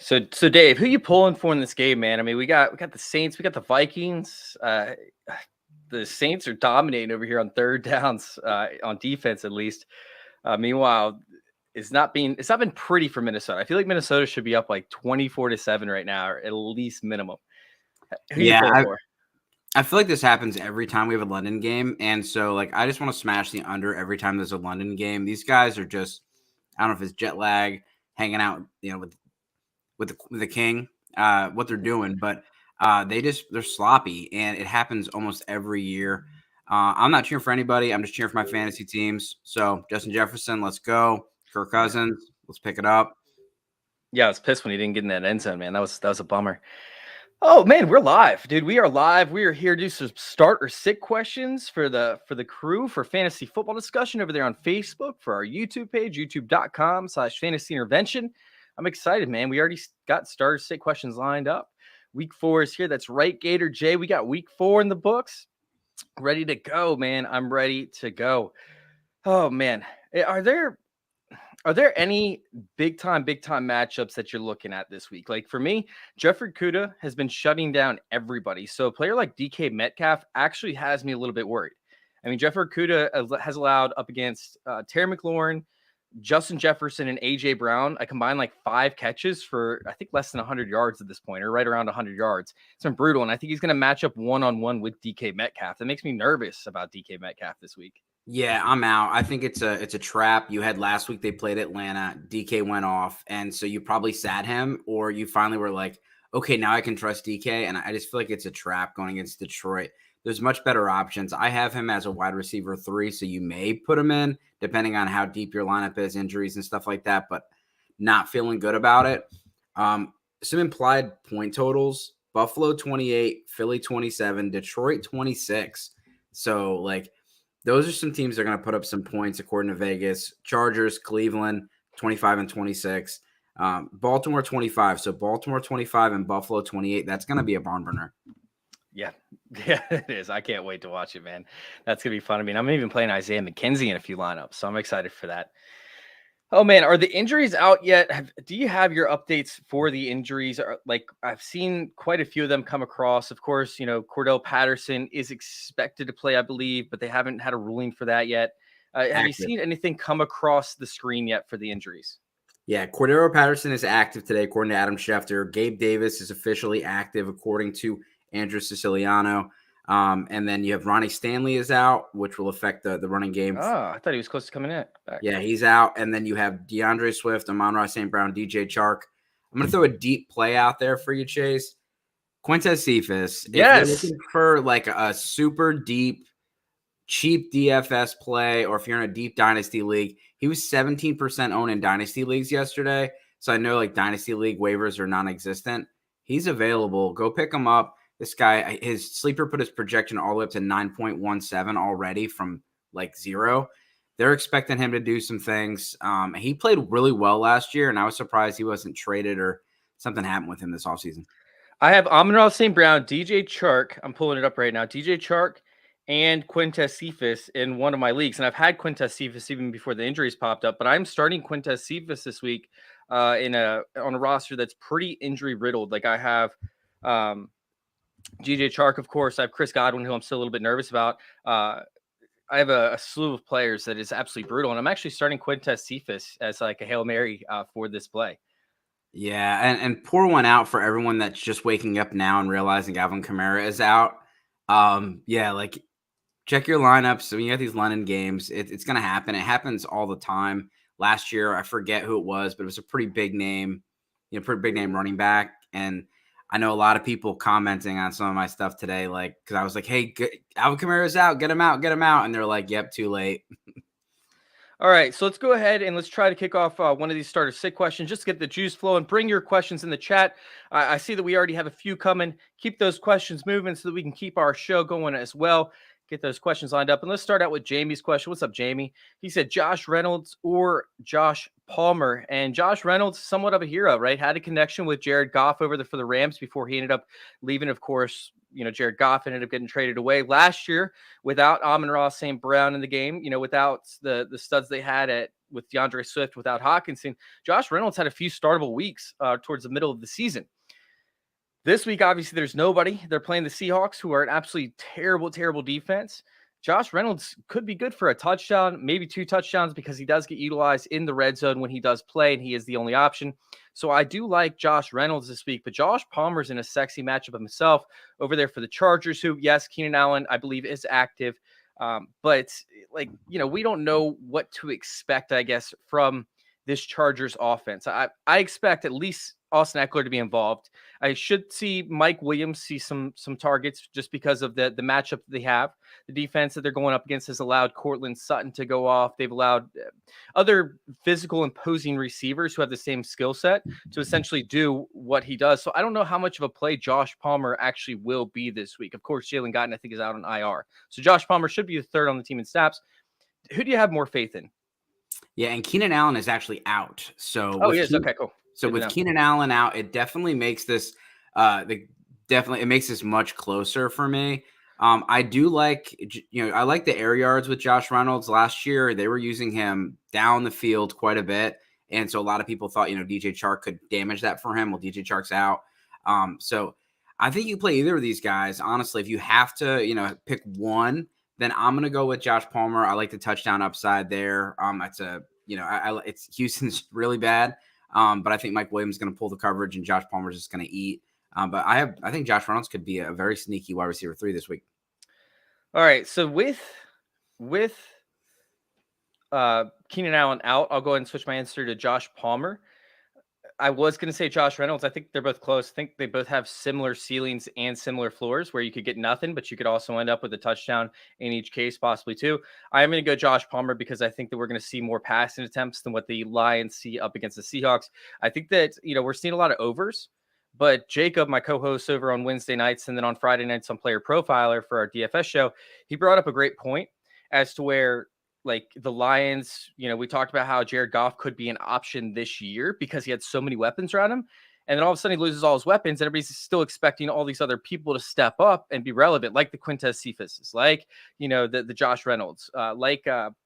So Dave, who you pulling for in this game, man? I mean, we got the Saints, we got the Vikings. The Saints are dominating over here on third downs, on defense at least. Meanwhile, it's not been pretty for Minnesota. I feel like Minnesota should be up like 24-7 right now, or at least minimum. Who you pulling for? I feel like this happens every time we have a London game, and so like I just want to smash the under every time there's a London game. These guys are just, I don't know if it's jet lag, hanging out, with the king, what they're doing, but they're sloppy, and it happens almost every year. I'm not cheering for anybody. I'm just cheering for my fantasy teams. So Justin Jefferson, let's go. Kirk Cousins, let's pick it up. Yeah, I was pissed when he didn't get in that end zone, man. That was a bummer. Oh man, we're live, dude. We are live. We are here to do some start or sit questions for the crew for fantasy football discussion over there on Facebook, for our YouTube page, youtube.com/fantasy intervention. I'm excited, man. We already got start or sit questions lined up. Week 4 is here. That's right, Gator J. We got week 4 in the books. Ready to go, man. I'm ready to go. Oh man. Are there any big time matchups that you're looking at this week? Like for me, Jeffrey Okuda has been shutting down everybody. So a player like DK Metcalf actually has me a little bit worried. I mean, Jeffrey Okuda has allowed up against Terry McLaurin, Justin Jefferson, and AJ Brown. I combined like 5 catches for, I think, less than 100 yards at this point, or right around 100 yards. It's been brutal. And I think he's going to match up one-on-one with DK Metcalf. That makes me nervous about DK Metcalf this week. Yeah, I'm out. I think it's a trap. You had last week they played Atlanta. DK went off, and so you probably sat him, or you finally were like, okay, now I can trust DK. And I just feel like it's a trap going against Detroit. There's much better options. I have him as a wide receiver 3, so you may put him in depending on how deep your lineup is, injuries and stuff like that, but not feeling good about it. Some implied point totals: Buffalo 28, Philly 27, Detroit 26. So like, those are some teams that are going to put up some points according to Vegas. Chargers, Cleveland, 25 and 26. Baltimore 25. So Baltimore 25 and Buffalo 28. That's going to be a barn burner. Yeah, it is. I can't wait to watch it, man. That's going to be fun. I mean, I'm even playing Isaiah McKenzie in a few lineups, so I'm excited for that. Oh, man, are the injuries out yet? Do you have your updates for the injuries? Like, I've seen quite a few of them come across. Of course, Cordell Patterson is expected to play, I believe, but they haven't had a ruling for that yet. Have you seen anything come across the screen yet for the injuries? Yeah, Cordell Patterson is active today, according to Adam Schefter. Gabe Davis is officially active, according to Andrew Siciliano. And then you have Ronnie Stanley is out, which will affect the running game. Oh, I thought he was close to coming in. Back. Yeah, he's out. And then you have DeAndre Swift, Amon-Ra St. Brown, DJ Chark. I'm going to throw a deep play out there for you, Chase. Quintez Cephas. Yes. If you're looking for like a super deep, cheap DFS play, or if you're in a deep dynasty league, he was 17% owned in dynasty leagues yesterday. So I know like dynasty league waivers are non-existent. He's available. Go pick him up. This guy, his sleeper put his projection all the way up to 9.17 already from like 0. They're expecting him to do some things. He played really well last year, and I was surprised he wasn't traded or something happened with him this offseason. I have Amon-Ra St. Brown, DJ Chark. I'm pulling it up right now. DJ Chark and Quintez Cephas in one of my leagues. And I've had Quintez Cephas even before the injuries popped up, but I'm starting Quintez Cephas this week on a roster that's pretty injury riddled. Like I have DJ Chark, of course. I have Chris Godwin, who I'm still a little bit nervous about. I have a slew of players that is absolutely brutal, and I'm actually starting Quintez Cephas as like a Hail Mary for this play. Yeah, and pour one out for everyone that's just waking up now and realizing Alvin Kamara is out. Yeah, like check your lineups. When you have these London games, it's going to happen. It happens all the time. Last year, I forget who it was, but it was a pretty big name, pretty big name running back. And I know a lot of people commenting on some of my stuff today, like, because I was like, hey, Alvin Kamara's out, get him out. And they're like, yep, too late. All right, so let's go ahead and let's try to kick off one of these starter sit questions. Just to get the juice flowing. Bring your questions in the chat. I see that we already have a few coming. Keep those questions moving so that we can keep our show going as well. Get those questions lined up. And let's start out with Jamie's question. What's up, Jamie? He said Josh Reynolds or Josh Palmer. And Josh Reynolds, somewhat of a hero, right? Had a connection with Jared Goff for the Rams before he ended up leaving, of course, Jared Goff ended up getting traded away last year without Amon-Ra St. Brown in the game, without the studs they had with DeAndre Swift, without Hawkinson. Josh Reynolds had a few startable weeks towards the middle of the season. This week, obviously, there's nobody. They're playing the Seahawks, who are an absolutely terrible, terrible defense. Josh Reynolds could be good for a touchdown, maybe 2 touchdowns, because he does get utilized in the red zone when he does play, and he is the only option. So I do like Josh Reynolds this week, but Josh Palmer's in a sexy matchup himself over there for the Chargers, who, yes, Keenan Allen, I believe, is active. But we don't know what to expect, I guess, from this Chargers offense. I expect at least Austin Eckler to be involved. I should see Mike Williams see some targets just because of the matchup that they have. The defense that they're going up against has allowed Cortland Sutton to go off. They've allowed other physical imposing receivers who have the same skill set to essentially do what he does. So I don't know how much of a play Josh Palmer actually will be this week. Of course, Jalen Guyton, I think, is out on IR. So Josh Palmer should be the third on the team in snaps. Who do you have more faith in? Yeah, and Keenan Allen is actually out. So he is. Okay, cool. So with Keenan Allen out, it definitely makes this it makes this much closer for me. I do like I like the air yards with Josh Reynolds. Last year they were using him down the field quite a bit, and so a lot of people thought DJ Chark could damage that for him. Well, DJ Chark's out, so I think you play either of these guys. Honestly, if you have to pick one, then I'm gonna go with Josh Palmer. I like the touchdown upside there. It's Houston's really bad. But I think Mike Williams is going to pull the coverage and Josh Palmer is just going to eat. But I think Josh Reynolds could be a very sneaky wide receiver 3 this week. All right. So with Keenan Allen out, I'll go ahead and switch my answer to Josh Palmer. I was going to say Josh Reynolds. I think they're both close. I think they both have similar ceilings and similar floors where you could get nothing, but you could also end up with a touchdown in each case, possibly 2. I am going to go Josh Palmer because I think that we're going to see more passing attempts than what the Lions see up against the Seahawks. I think that, we're seeing a lot of overs, but Jacob, my co-host over on Wednesday nights and then on Friday nights on Player Profiler for our DFS show, he brought up a great point as to where the Lions, we talked about how Jared Goff could be an option this year because he had so many weapons around him. And then all of a sudden he loses all his weapons and everybody's still expecting all these other people to step up and be relevant, like the Quintez Cephas, like, the Josh Reynolds,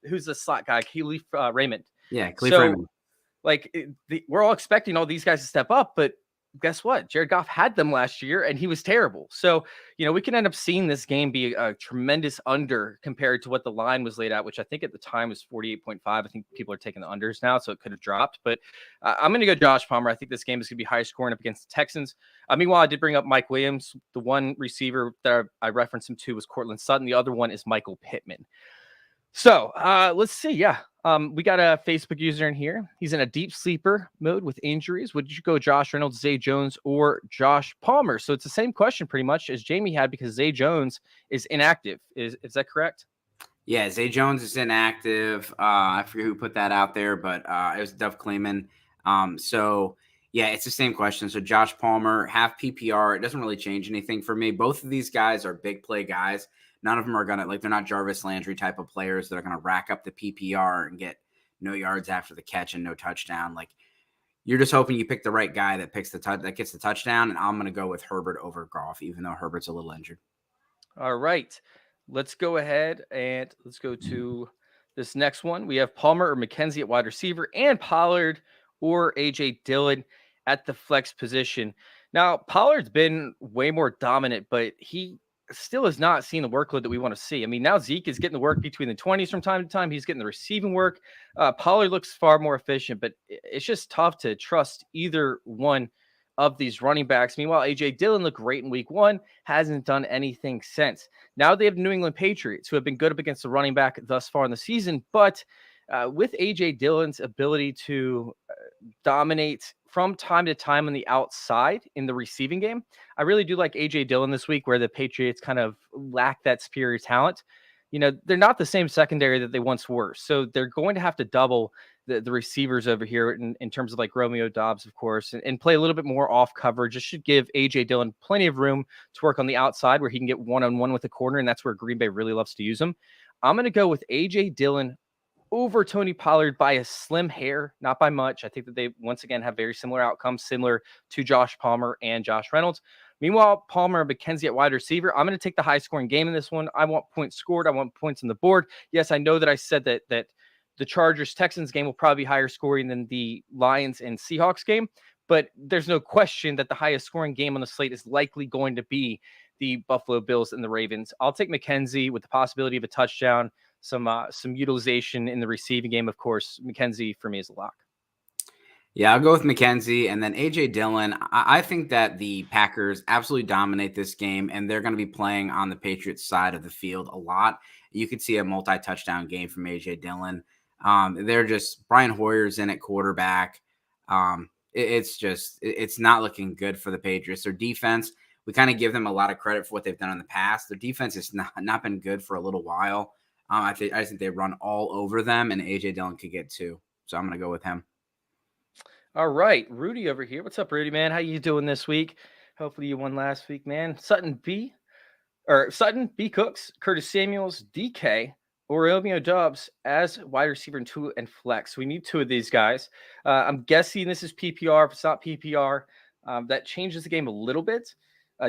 who's the slot guy, Khalif Raymond. Yeah, Khalif Raymond. We're all expecting all these guys to step up, but guess what? Jared Goff had them last year and he was terrible. So, we can end up seeing this game be a tremendous under compared to what the line was laid out, which I think at the time was 48.5. I think people are taking the unders now, so it could have dropped. But I'm going to go Josh Palmer. I think this game is going to be high scoring up against the Texans. Meanwhile, I did bring up Mike Williams. The one receiver that I referenced him to was Cortland Sutton. The other one is Michael Pittman. So let's see. Yeah. We got a Facebook user in here. He's in a deep sleeper mode with injuries. Would you go Josh Reynolds, Zay Jones, or Josh Palmer? So it's the same question pretty much as Jamie had because Zay Jones is inactive. Is that correct? Yeah, Zay Jones is inactive. I forget who put that out there, but it was Duff Kleeman. So yeah, it's the same question. So Josh Palmer, half PPR. It doesn't really change anything for me. Both of these guys are big play guys. None of them are going to, they're not Jarvis Landry type of players that are going to rack up the PPR and get no yards after the catch and no touchdown. You're just hoping you pick the right guy that gets the touchdown. And I'm going to go with Herbert over Goff, even though Herbert's a little injured. All right. Let's go ahead and let's go to this next one. We have Palmer or McKenzie at wide receiver and Pollard or AJ Dillon at the flex position. Now, Pollard's been way more dominant, but he still has not seen the workload that we want to see. Now Zeke is getting the work between the 20s from time to time. He's getting the receiving work. Pollard looks far more efficient, but it's just tough to trust either one of these running backs. Meanwhile, AJ Dillon looked great in week 1, hasn't done anything since. Now they have New England Patriots, who have been good up against the running back thus far in the season, but with AJ Dillon's ability to dominate from time to time on the outside in the receiving game, I really do like AJ Dillon this week, where the Patriots kind of lack that superior talent. They're not the same secondary that they once were. So they're going to have to double the receivers over here in terms of Romeo Doubs, of course, and play a little bit more off coverage. It should give AJ Dillon plenty of room to work on the outside where he can get one-on-one with the corner. And that's where Green Bay really loves to use him. I'm going to go with AJ Dillon over Tony Pollard by a slim hair, not by much. I think that they once again have very similar outcomes, similar to Josh Palmer and Josh Reynolds. Meanwhile, Palmer and McKenzie at wide receiver. I'm going to take the high scoring game in this one. I want points scored. I want points on the board. Yes, I know that I said that the Chargers-Texans game will probably be higher scoring than the Lions and Seahawks game, but there's no question that the highest scoring game on the slate is likely going to be the Buffalo Bills and the Ravens. I'll take McKenzie with the possibility of a touchdown, some utilization in the receiving game. Of course, McKenzie for me is a lock. Yeah, I'll go with McKenzie and then A.J. Dillon. I think that the Packers absolutely dominate this game, and they're going to be playing on the Patriots side of the field a lot. You could see a multi-touchdown game from A.J. Dillon. They're just Brian Hoyer's in at quarterback. It's not looking good for the Patriots. Their defense, we kind of give them a lot of credit for what they've done in the past. Their defense has not been good for a little while. I just think they run all over them, and A.J. Dillon could get two. So I'm going to go with him. All right, Rudy over here. What's up, Rudy, man? How you doing this week? Hopefully you won last week, man. Sutton, B. Cooks, Curtis Samuels, DK, or Romeo Doubs as wide receiver and 2 and flex. We need 2 of these guys. I'm guessing this is PPR. If it's not PPR, that changes the game a little bit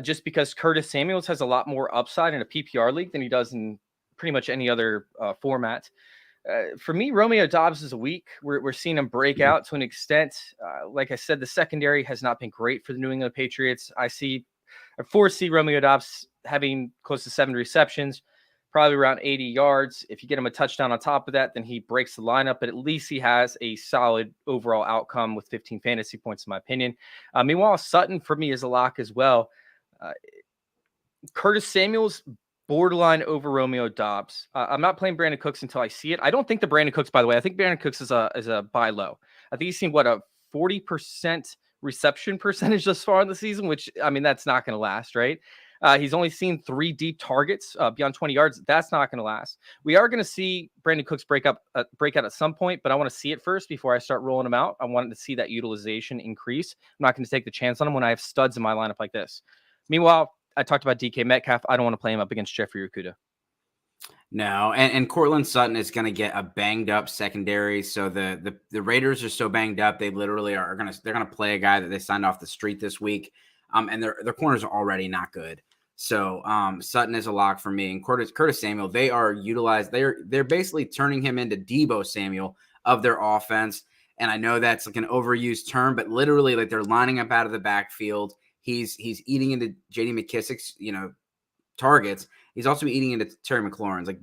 just because Curtis Samuels has a lot more upside in a PPR league than he does in pretty much any other format. For me, Romeo Doubs is a week. We're seeing him break out to an extent. Like I said, the secondary has not been great for the New England Patriots. I foresee Romeo Doubs having close to 7 receptions, probably around 80 yards. If you get him a touchdown on top of that, then he breaks the lineup, but at least he has a solid overall outcome with 15 fantasy points, in my opinion. Meanwhile, Sutton for me is a lock as well. Curtis Samuels, borderline over Romeo Doubs. I'm not playing Brandon Cooks until I see it. I don't think the Brandon Cooks, by the way, I think Brandon Cooks is a buy low. I think he's seen a 40% reception percentage thus far in the season, which, I mean, that's not going to last, right? He's only seen 3 deep targets beyond 20 yards. That's not going to last. We are going to see Brandon Cooks break out at some point, but I want to see it first before I start rolling him out. I wanted to see that utilization increase. I'm not going to take the chance on him when I have studs in my lineup like this. Meanwhile, I talked about DK Metcalf. I don't want to play him up against Jeffrey Okuda. No, and Cortland Sutton is going to get a banged up secondary. So the Raiders are so banged up, they literally they're going to play a guy that they signed off the street this week. And their corners are already not good. So Sutton is a lock for me. And Curtis Samuel, they are utilized. They're basically turning him into Deebo Samuel of their offense. And I know that's like an overused term, but literally like they're lining up out of the backfield. He's eating into J.D. McKissick's, targets. He's also eating into Terry McLaurin's. Like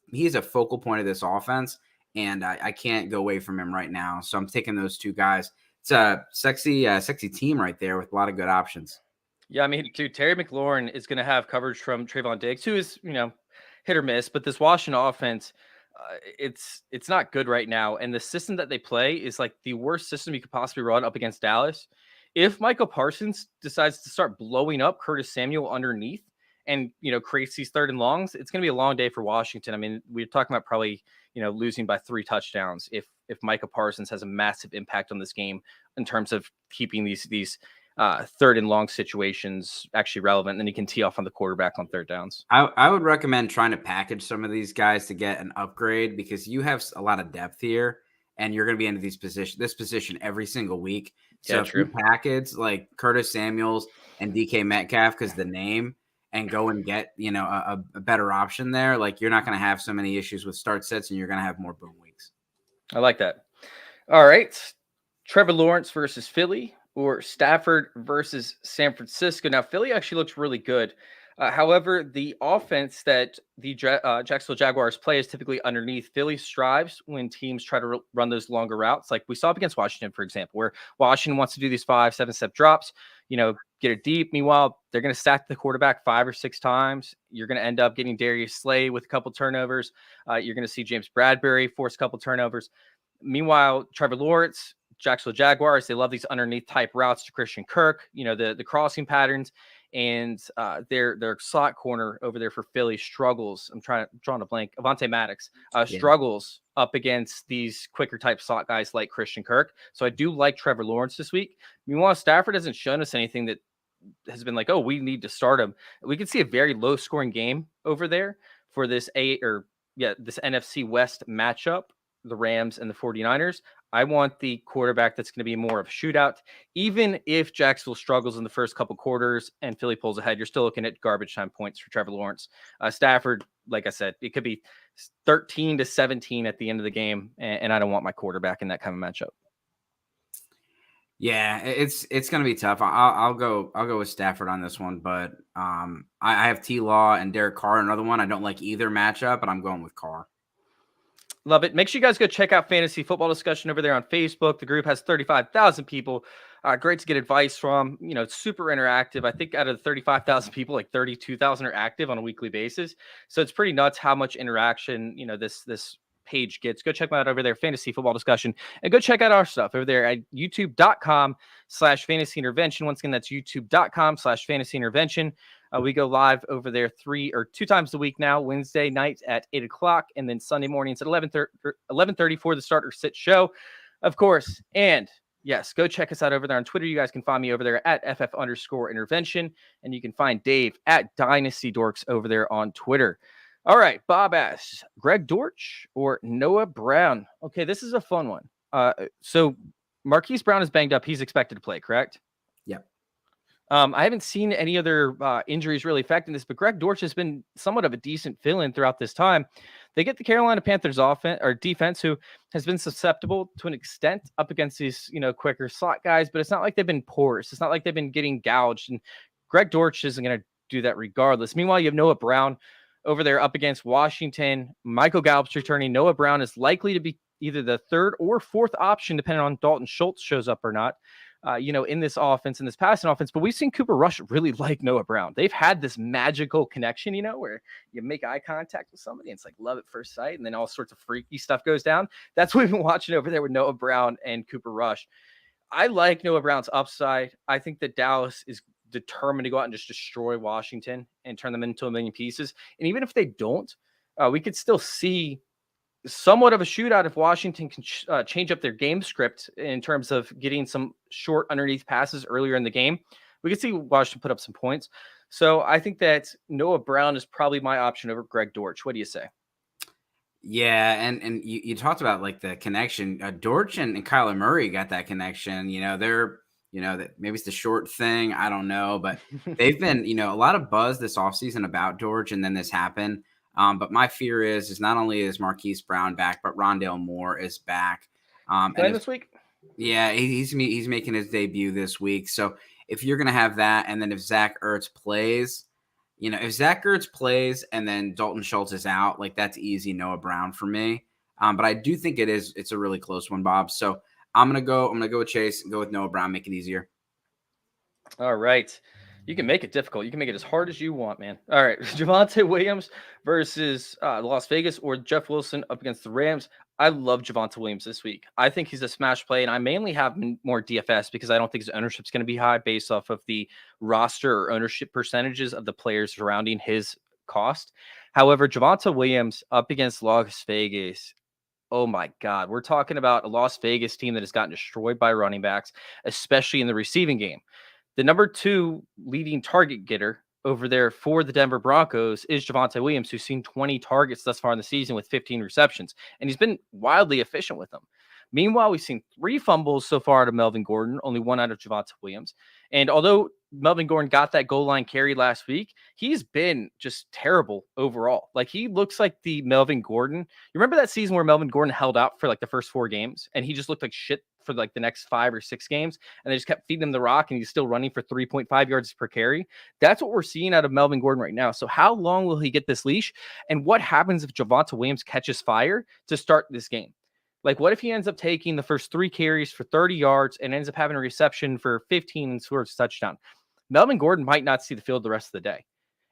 he's a focal point of this offense, and I can't go away from him right now. So I'm taking those 2 guys. It's a sexy team right there with a lot of good options. Yeah, I mean, dude, Terry McLaurin is going to have coverage from Trayvon Diggs, who is, hit or miss. But this Washington offense, it's not good right now. And the system that they play is like the worst system you could possibly run up against Dallas. If Michael Parsons decides to start blowing up Curtis Samuel underneath and, creates these 3rd and longs, it's going to be a long day for Washington. I mean, we're talking about probably, losing by 3 touchdowns if Micah Parsons has a massive impact on this game in terms of keeping these 3rd and long situations actually relevant. Then you can tee off on the quarterback on 3rd downs. I would recommend trying to package some of these guys to get an upgrade because you have a lot of depth here and you're going to be into this position every single week. So if you package like Curtis Samuels and DK Metcalf because the name and go and get, a better option there, like you're not going to have so many issues with start sets and you're going to have more boom weeks. I like that. All right. Trevor Lawrence versus Philly or Stafford versus San Francisco. Now, Philly actually looks really good. However, the offense that the Jacksonville Jaguars play is typically underneath. Philly strives when teams try to run those longer routes, like we saw up against Washington, for example, where Washington wants to do these 5-7-step drops, get it deep. Meanwhile, they're going to stack the quarterback 5 or 6 times. You're going to end up getting Darius Slay with a couple turnovers. You're going to see James Bradbury force a couple turnovers. Meanwhile, Trevor Lawrence, Jacksonville Jaguars, they love these underneath type routes to Christian Kirk, the crossing patterns. And their slot corner over there for Philly struggles. I'm drawing a blank. Avonte Maddox struggles up against these quicker type slot guys like Christian Kirk. So I do like Trevor Lawrence this week. Meanwhile, Stafford hasn't shown us anything that has been like, oh, we need to start him. We could see a very low scoring game over there for this NFC West matchup, the Rams and the 49ers. I want the quarterback that's going to be more of a shootout. Even if Jacksonville struggles in the first couple quarters and Philly pulls ahead, you're still looking at garbage time points for Trevor Lawrence. Stafford, like I said, it could be 13-17 at the end of the game, and I don't want my quarterback in that kind of matchup. Yeah, it's going to be tough. I'll go with Stafford on this one, but I have T-Law and Derek Carr, another one. I don't like either matchup, but I'm going with Carr. Love it. Make sure you guys go check out Fantasy Football Discussion over there on Facebook. The group has 35,000 people. Great to get advice from. It's super interactive. I think out of the 35,000 people, like 32,000 are active on a weekly basis. So it's pretty nuts how much interaction, this page gets. Go check them out over there, Fantasy Football Discussion, and go check out our stuff over there at youtube.com/fantasy intervention. Once again, that's youtube.com/fantasy intervention. We go live over there 2 times a week now, Wednesday nights at 8 o'clock, and then Sunday mornings at 11:30 for the start or sit show, of course. And yes, go check us out over there on Twitter. You guys can find me over there at FF_intervention, and you can find Dave at Dynasty Dorks over there on Twitter. All right, Bob asks, Greg Dorch or Noah Brown? Okay, this is a fun one. So Marquis Brown is banged up. He's expected to play, correct? Yep. I haven't seen any other injuries really affecting this, but Greg Dorch has been somewhat of a decent fill-in throughout this time. They get the Carolina Panthers offense or defense, who has been susceptible to an extent up against these, quicker slot guys, but it's not like they've been porous. It's not like they've been getting gouged, and Greg Dorch isn't going to do that regardless. Meanwhile, you have Noah Brown over there up against Washington. Michael Gallup's returning. Noah Brown is likely to be either the third or fourth option, depending on Dalton Schultz shows up or not. In this offense, in this passing offense. But we've seen Cooper Rush really like Noah Brown. They've had this magical connection, where you make eye contact with somebody and it's like love at first sight, and then all sorts of freaky stuff goes down. That's what we've been watching over there with Noah Brown and Cooper Rush. I like Noah Brown's upside. I think that Dallas is determined to go out and just destroy Washington and turn them into a million pieces. And even if they don't, we could still see somewhat of a shootout if Washington can change up their game script in terms of getting some short underneath passes earlier in the game. We could see Washington put up some points. So I think that Noah Brown is probably my option over Greg Dorch. What do you say? Yeah, and you talked about like the connection. Dorch and Kyler Murray got that connection. They're that maybe it's the short thing. I don't know, but they've been a lot of buzz this offseason about Dorch, and then this happened. But my fear is not only is Marquis Brown back, but Rondale Moore is back. Playing this week? Yeah, he's making his debut this week. So if you're going to have that, and then if Zach Ertz plays, if Zach Ertz plays and then Dalton Schultz is out, like that's easy Noah Brown for me. But I do think it's a really close one, Bob. So I'm going to go with Chase and go with Noah Brown, make it easier. All right. You can make it difficult. You can make it as hard as you want, man. All right. Javonta Williams versus Las Vegas, or Jeff Wilson up against the Rams. I love Javonta Williams this week. I think he's a smash play, and I mainly have more DFS because I don't think his ownership is going to be high based off of the roster or ownership percentages of the players surrounding his cost. However, Javonta Williams up against Las Vegas, oh my God. We're talking about a Las Vegas team that has gotten destroyed by running backs, especially in the receiving game. The number 2 leading target getter over there for the Denver Broncos is Javonta Williams, who's seen 20 targets thus far in the season with 15 receptions, and he's been wildly efficient with them. Meanwhile, we've seen 3 fumbles so far out of Melvin Gordon, only 1 out of Javonta Williams. And although Melvin Gordon got that goal line carry last week, he's been just terrible overall. Like, he looks like the Melvin Gordon. You remember that season where Melvin Gordon held out for like the first 4 games and he just looked like shit for like the next 5 or 6 games, and they just kept feeding him the rock and he's still running for 3.5 yards per carry? That's what we're seeing out of Melvin Gordon right now. So how long will he get this leash? And what happens if Javonta Williams catches fire to start this game? Like, what if he ends up taking the first 3 carries for 30 yards and ends up having a reception for 15 and scores a touchdown? Melvin Gordon might not see the field the rest of the day.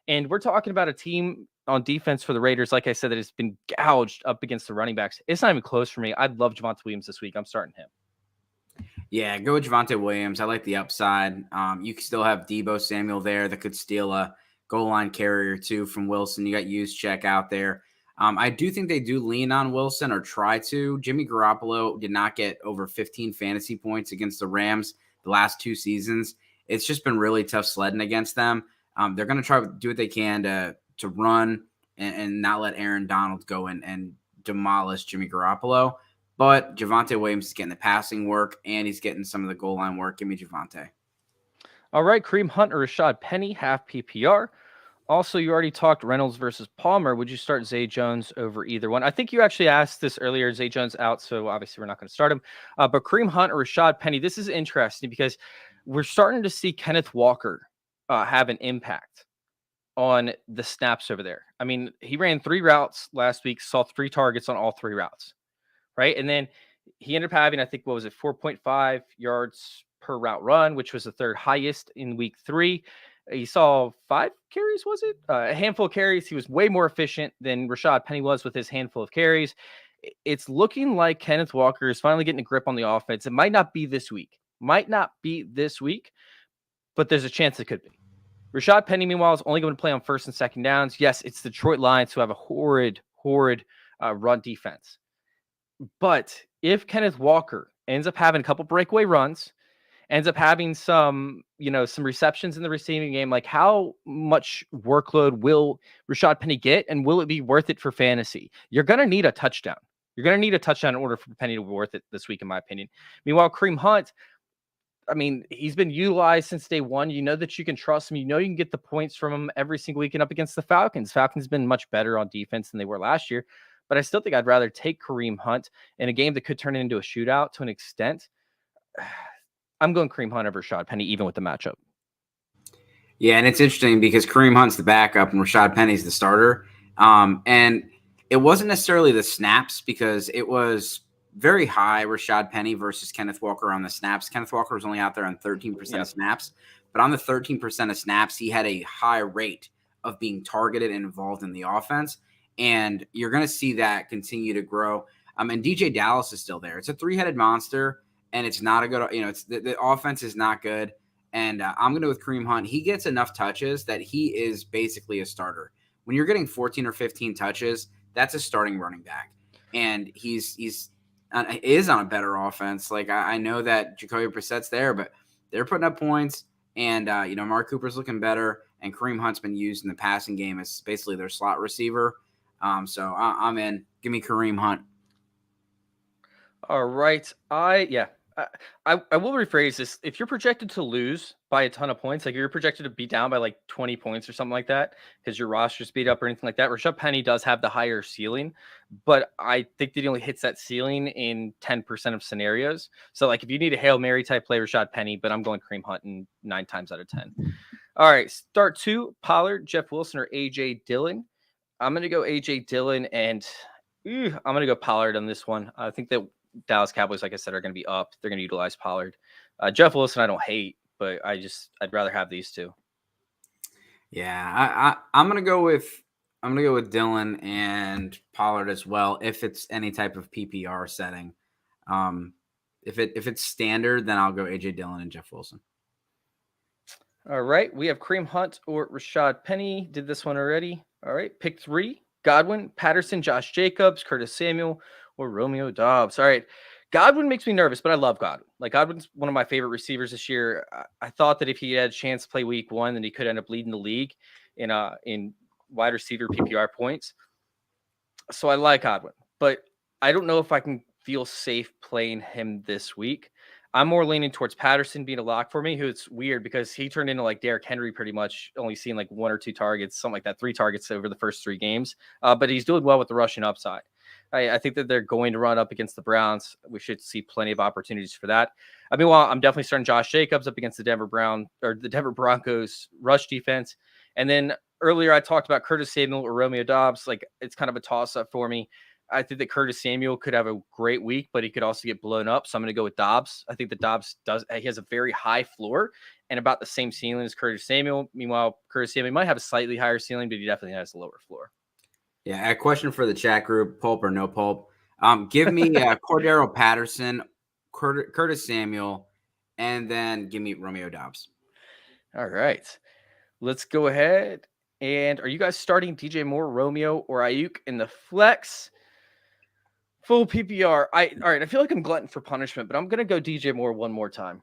And we're talking about a team on defense for the Raiders, like I said, that has been gouged up against the running backs. It's not even close for me. I'd love Javonta Williams this week. I'm starting him. Yeah, go with Javonta Williams. I like the upside. You can still have Deebo Samuel there that could steal a goal line carrier too from Wilson. You got Juszczyk out there. I do think they do lean on Wilson, or try to. Jimmy Garoppolo did not get over 15 fantasy points against the Rams the last 2 seasons. It's just been really tough sledding against them. They're going to try to do what they can to run and not let Aaron Donald go and demolish Jimmy Garoppolo. But Javonta Williams is getting the passing work, and he's getting some of the goal line work. Give me Javonta. All right, Kareem Hunt or Rashad Penny, half PPR. Also, you already talked Reynolds versus Palmer. Would you start Zay Jones over either one? I think you actually asked this earlier. Zay Jones out, so obviously we're not going to start him. But Kareem Hunt or Rashad Penny, this is interesting because we're starting to see Kenneth Walker have an impact on the snaps over there. I mean, he ran 3 routes last week, saw 3 targets on all 3 routes, right? And then he ended up having, I think, 4.5 yards per route run, which was the 3rd highest in week 3. He saw 5 carries, was it? A handful of carries. He was way more efficient than Rashad Penny was with his handful of carries. It's looking like Kenneth Walker is finally getting a grip on the offense. It might not be this week, but there's a chance it could be. Rashad Penny, meanwhile, is only going to play on 1st and 2nd downs. Yes, it's Detroit Lions who have a horrid run defense. But if Kenneth Walker ends up having a couple breakaway runs, ends up having some receptions in the receiving game, like how much workload will Rashad Penny get, and will it be worth it for fantasy? You're going to need a touchdown. You're going to need a touchdown in order for Penny to be worth it this week, in my opinion. Meanwhile, Kareem Hunt, I mean, he's been utilized since day one. You know that you can trust him. You know you can get the points from him every single weekend up against the Falcons. Falcons been much better on defense than they were last year. But I still think I'd rather take Kareem Hunt in a game that could turn into a shootout to an extent. I'm going Kareem Hunt over Rashad Penny, even with the matchup. Yeah, and it's interesting because Kareem Hunt's the backup and Rashad Penny's the starter. And it wasn't necessarily the snaps because it was very high Rashad Penny versus Kenneth Walker on the snaps. Kenneth Walker was only out there on 13% of snaps, but on the 13% of snaps, he had a high rate of being targeted and involved in the offense. And you're going to see that continue to grow. And DJ Dallas is still there. It's a 3-headed monster, and it's not a good, it's the offense is not good. And I'm going to go with Kareem Hunt. He gets enough touches that he is basically a starter. When you're getting 14 or 15 touches, that's a starting running back. And he's is on a better offense. Like I know that Jacoby Brissett's there, but they're putting up points, and Mark Cooper's looking better, and Kareem Hunt's been used in the passing game as basically their slot receiver. So I'm in. Give me Kareem Hunt. All right. I will rephrase this. If you're projected to lose by a ton of points, like you're projected to be down by like 20 points or something like that, because your roster's beat up or anything like that, Rashad Penny does have the higher ceiling, but I think that he only hits that ceiling in 10% of scenarios. So like if you need a Hail Mary type play, Rashad Penny, but I'm going Kareem Hunt in 9 times out of 10. All right. Start 2, Pollard, Jeff Wilson, or A.J. Dillon. I'm going to go A.J. Dillon, and I'm going to go Pollard on this one. I think that Dallas Cowboys, like I said, are going to be up. They're going to utilize Pollard. Jeff Wilson, I don't hate, but I'd rather have these two. Yeah, I'm going to go with Dillon and Pollard as well. If it's any type of PPR setting, if it's standard, then I'll go AJ Dillon and Jeff Wilson. All right, we have Kareem Hunt or Rashad Penny. Did this one already. All right, pick 3: Godwin, Patterson, Josh Jacobs, Curtis Samuel, or Romeo Doubs. All right. Godwin makes me nervous, but I love Godwin. Like Godwin's one of my favorite receivers this year. I thought that if he had a chance to play week 1, then he could end up leading the league in wide receiver PPR points. So I like Godwin, but I don't know if I can feel safe playing him this week. I'm more leaning towards Patterson being a lock for me, who it's weird because he turned into like Derrick Henry pretty much, only seeing like 1 or 2 targets, something like that, 3 targets over the first 3 games. But he's doing well with the rushing upside. I think that they're going to run up against the Browns. We should see plenty of opportunities for that. I mean, I'm definitely starting Josh Jacobs up against the Denver Broncos rush defense. And then earlier I talked about Curtis Samuel or Romeo Doubs. Like it's kind of a toss up for me. I think that Curtis Samuel could have a great week, but he could also get blown up. So I'm going to go with Doubs. I think that Doubs he has a very high floor and about the same ceiling as Curtis Samuel. Meanwhile, Curtis Samuel might have a slightly higher ceiling, but he definitely has a lower floor. Yeah, a question for the chat group: pulp or no pulp? Give me Cordell Patterson, Curtis Samuel, and then give me Romeo Doubs. All right, let's go ahead. And are you guys starting DJ Moore, Romeo, or Ayuk in the flex? Full PPR. All right, I feel like I'm glutton for punishment, but I'm gonna go DJ Moore one more time.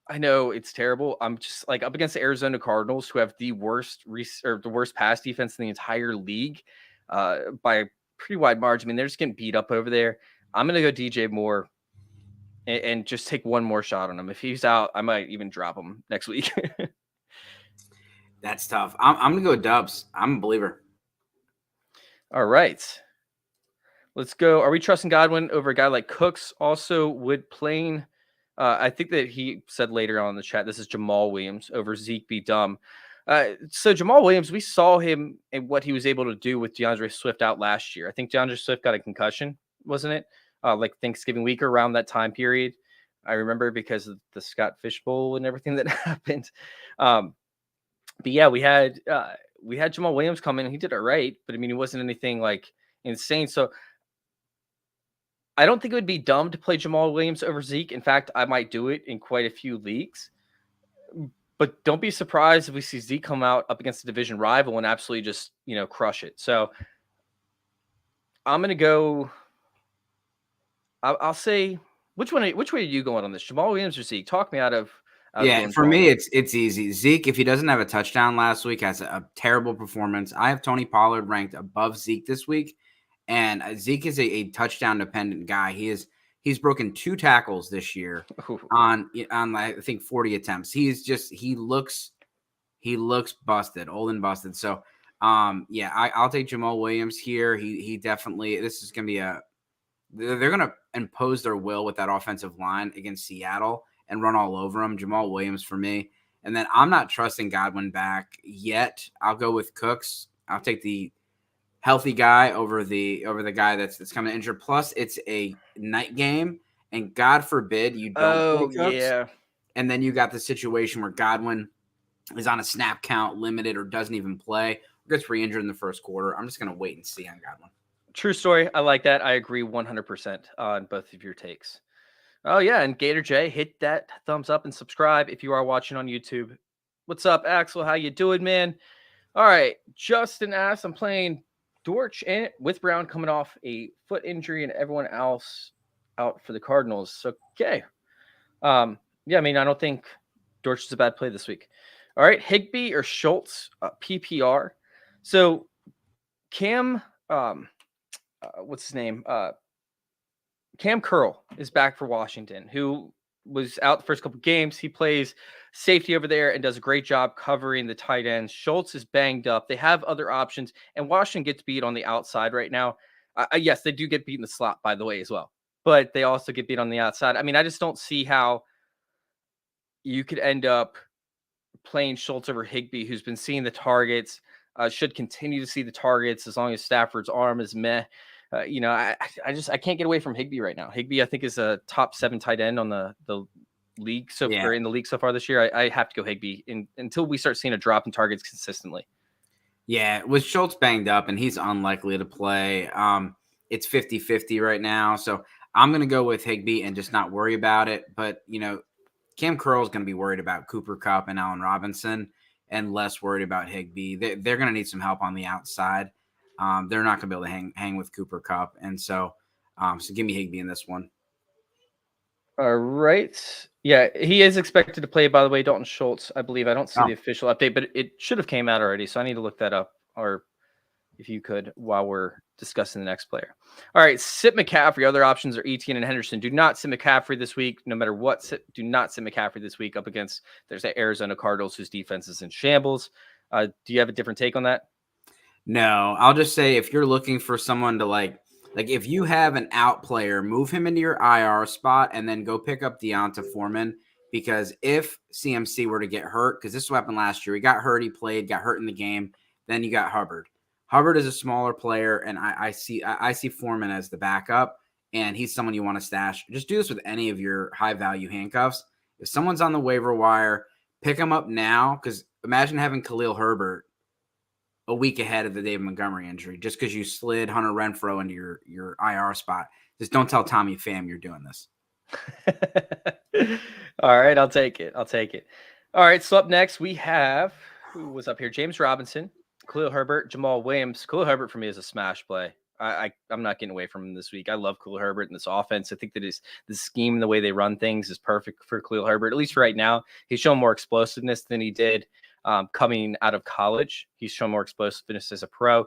I know it's terrible. I'm just like up against the Arizona Cardinals, who have the worst pass defense in the entire league by a pretty wide margin. I mean, they're just getting beat up over there. I'm going to go DJ Moore and just take one more shot on him. If he's out, I might even drop him next week. That's tough. I'm going to go Dubs. I'm a believer. All right. Let's go. Are we trusting Godwin over a guy like Cooks? Also, would playing, I think that he said later on in the chat, this is Jamal Williams over Zeke be dumb. So Jamal Williams, we saw him and what he was able to do with DeAndre Swift out last year. I think DeAndre Swift got a concussion, wasn't it? Like Thanksgiving week around that time period. I remember because of the Scott Fish Bowl and everything that happened. But yeah, we had Jamal Williams come in and he did it right, but I mean, it wasn't anything like insane. So I don't think it would be dumb to play Jamal Williams over Zeke. In fact, I might do it in quite a few leagues. But don't be surprised if we see Zeke come out up against a division rival and absolutely just, crush it. So I'm going to go. I'll say, which way are you going on this? Jamal Williams or Zeke? Talk me out of Yeah, for me, it's easy. Zeke, if he doesn't have a touchdown last week, has a terrible performance. I have Tony Pollard ranked above Zeke this week. And Zeke is a touchdown-dependent guy. He's broken 2 tackles this year on I think 40 attempts. He looks busted, old and busted. So I'll take Jamal Williams here. He definitely, this is gonna be they're gonna impose their will with that offensive line against Seattle and run all over them. Jamal Williams for me. And then I'm not trusting Godwin back yet. I'll go with Cooks. I'll take the healthy guy over the guy that's coming injured. Plus, it's a night game, and God forbid you don't play Cooks. Yeah. And then you got the situation where Godwin is on a snap count limited or doesn't even play or gets re-injured in the first quarter. I'm just going to wait and see on Godwin. True story. I like that. I agree 100% on both of your takes. Oh, yeah, and Gator J, hit that thumbs up and subscribe if you are watching on YouTube. What's up, Axel? How you doing, man? All right, Justin asks, I'm playing Dorch and with Brown coming off a foot injury and everyone else out for the Cardinals. Okay. I don't think Dorch is a bad play this week. All right, Higbee or Schultz, PPR. So Cam, what's his name? Cam Curl is back for Washington, who was out the first couple of games. He plays safety over there and does a great job covering the tight ends. Schultz is banged up. They have other options, and Washington gets beat on the outside right now. Yes, they do get beat in the slot, by the way, as well. But they also get beat on the outside. I mean, I just don't see how you could end up playing Schultz over Higbee, who's been seeing the targets, should continue to see the targets as long as Stafford's arm is meh. I can't get away from Higbee right now. Higbee, I think, is a top 7 tight end on the league or in the league so far this year. I have to go Higbee until we start seeing a drop in targets consistently. Yeah, with Schultz banged up and he's unlikely to play. It's 50-50 right now. So I'm going to go with Higbee and just not worry about it. But, Cam Curl is going to be worried about Cooper Kupp and Allen Robinson and less worried about Higbee. They're going to need some help on the outside. They're not going to be able to hang with Cooper Kupp. And so give me Higbee in this one. All right. Yeah, he is expected to play, by the way, Dalton Schultz, I believe. I don't see the official update, but it should have came out already. So I need to look that up, or if you could, while we're discussing the next player. All right, sit McCaffrey. Other options are Etienne and Henderson. Do not sit McCaffrey this week, no matter what. Do not sit McCaffrey this week up against there's the Arizona Cardinals, whose defense is in shambles. Do you have a different take on that? No, I'll just say if you're looking for someone to like if you have an out player, move him into your IR spot and then go pick up Deonta Foreman, because if CMC were to get hurt, because this happened last year, he got hurt, he played, got hurt in the game, then you got Hubbard. Hubbard is a smaller player, and I see Foreman as the backup, and he's someone you want to stash. Just do this with any of your high-value handcuffs. If someone's on the waiver wire, pick him up now, because imagine having Khalil Herbert a week ahead of the David Montgomery injury just because you slid Hunter Renfrow into your IR spot. Just don't tell Tommy Pham you're doing this. All right, I'll take it. All right, so up next we have, who was up here? James Robinson, Khalil Herbert, Jamal Williams. Khalil Herbert for me is a smash play. I'm not getting away from him this week. I love Khalil Herbert in this offense. I think that the scheme, the way they run things is perfect for Khalil Herbert, at least right now. He's shown more explosiveness than he did coming out of college. He's shown more explosiveness as a pro.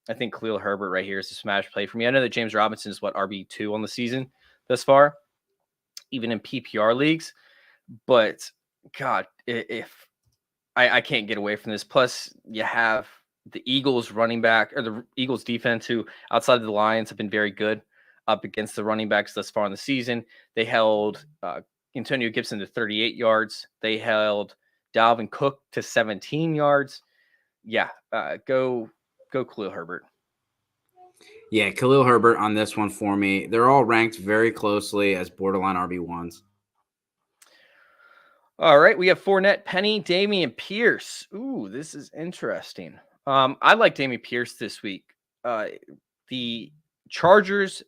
I think Khalil Herbert right here is a smash play for me. I know that James Robinson is RB2 on the season thus far, even in PPR leagues. But God, if I can't get away from this. Plus, you have the Eagles running back or the Eagles defense, who outside of the Lions have been very good up against the running backs thus far in the season. They held Antonio Gibson to 38 yards. They held Dalvin Cook to 17 yards. Yeah, go Khalil Herbert. Yeah, Khalil Herbert on this one for me. They're all ranked very closely as borderline RB1s. All right, we have Fournette, Penny, Damien Pierce. Ooh, this is interesting. I like Damien Pierce this week. The Chargers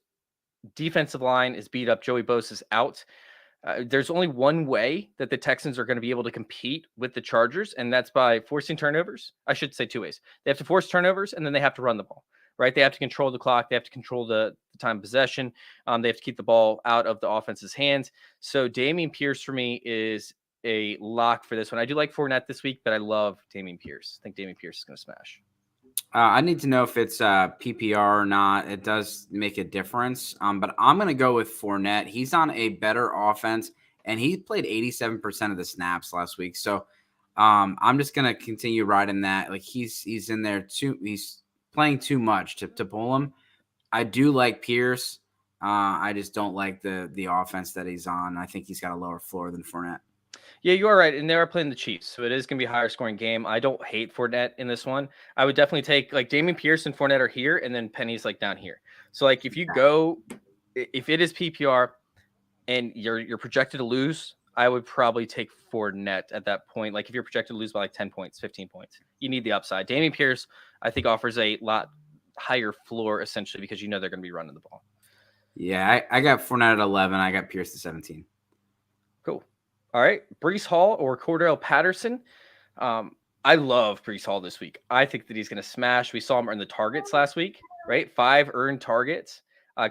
defensive line is beat up. Joey Bosa's out. There's only one way that the Texans are going to be able to compete with the Chargers, and that's by forcing turnovers. I should say two ways. They have to force turnovers, and then they have to run the ball, right? They have to control the clock. They have to control the time of possession. They have to keep the ball out of the offense's hands. So Damien Pierce for me is a lock for this one. I do like Fournette this week, but I love Damien Pierce. I think Damien Pierce is going to smash. I need to know if it's PPR or not. It does make a difference. But I'm going to go with Fournette. He's on a better offense, and he played 87% of the snaps last week. So I'm just going to continue riding that. Like he's in there too. He's playing too much to pull him. I do like Pierce. I just don't like the offense that he's on. I think he's got a lower floor than Fournette. Yeah, you are right. And they are playing the Chiefs, so it is going to be a higher scoring game. I don't hate Fournette in this one. I would definitely take like Damien Pierce and Fournette are here, and then Penny's like down here. So like if you go, if it is PPR and you're projected to lose, I would probably take Fournette at that point. Like if you're projected to lose by like 10 points, 15 points, you need the upside. Damien Pierce, I think, offers a lot higher floor essentially because you know they're going to be running the ball. Yeah, I got Fournette at 11. I got Pierce at 17. Cool. All right, Breece Hall or Cordell Patterson. I love Breece Hall this week. I think that he's going to smash. We saw him earn the targets last week, right? 5 earned targets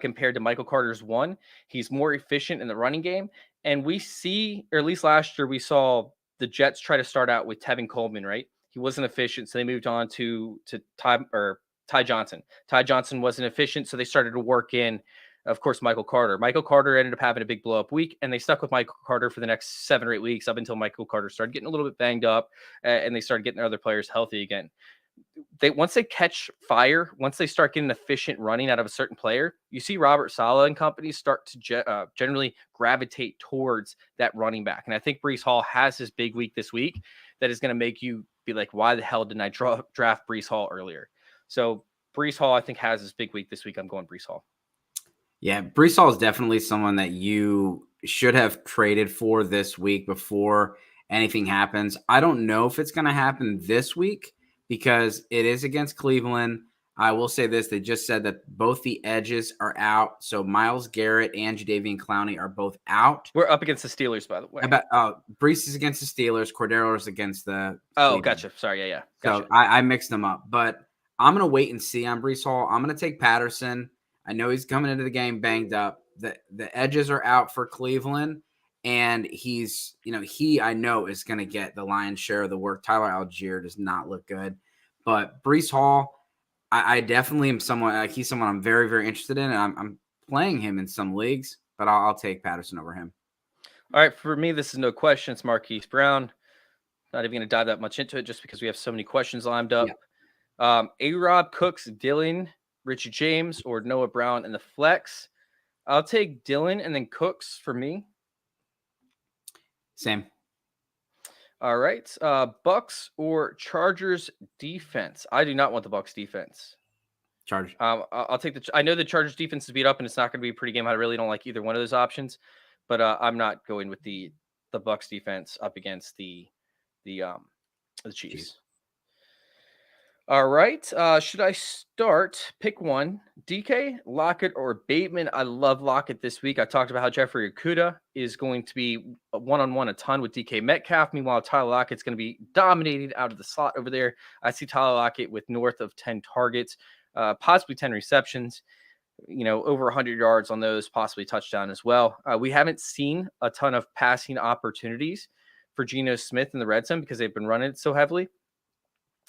compared to Michael Carter's 1. He's more efficient in the running game. And we see, or at least last year, we saw the Jets try to start out with Tevin Coleman, right? He wasn't efficient, so they moved on to Ty Johnson. Ty Johnson wasn't efficient, so they started to work in, of course, Michael Carter. Michael Carter ended up having a big blow-up week, and they stuck with Michael Carter for the next 7 or 8 weeks up until Michael Carter started getting a little bit banged up, and they started getting their other players healthy again. Once they catch fire, once they start getting efficient running out of a certain player, you see Robert Saleh and company start to generally gravitate towards that running back. And I think Breece Hall has his big week this week that is going to make you be like, why the hell didn't I draft Breece Hall earlier? So Breece Hall, I think, has his big week this week. I'm going Breece Hall. Yeah, Breece Hall is definitely someone that you should have traded for this week before anything happens. I don't know if it's going to happen this week because it is against Cleveland. I will say this. They just said that both the edges are out. So Myles Garrett and Jadeveon Clowney are both out. We're up against the Steelers, by the way. Breece is against the Steelers. Cordell is against the Cleveland. Gotcha. Sorry, yeah. Gotcha. So I mixed them up. But I'm going to wait and see on Breece Hall. I'm going to take Patterson. I know he's coming into the game banged up. The edges are out for Cleveland, and I know is going to get the lion's share of the work. Tyler Algier does not look good, but Breece Hall, I definitely am someone. He's someone I'm very, very interested in, and I'm playing him in some leagues, but I'll take Patterson over him. All right, for me, this is no question. It's Marquis Brown. Not even going to dive that much into it, just because we have so many questions lined up. Yeah. A-Rob, Cooks, Dillon, Richie James, or Noah Brown in the flex. I'll take Dillon and then Cooks for me. Same. All right. Bucks or Chargers defense. I do not want the Bucks defense. Chargers. I'll take I know the Chargers defense is beat up, and it's not going to be a pretty game. I really don't like either one of those options, but I'm not going with the Bucks defense up against the Chiefs. All right. Should I start? Pick one. DK, Lockett, or Bateman? I love Lockett this week. I talked about how Jeffrey Okuda is going to be one-on-one a ton with DK Metcalf. Meanwhile, Tyler Lockett's going to be dominated out of the slot over there. I see Tyler Lockett with north of 10 targets, possibly 10 receptions, over 100 yards on those, possibly touchdown as well. We haven't seen a ton of passing opportunities for Geno Smith in the red zone because they've been running it so heavily.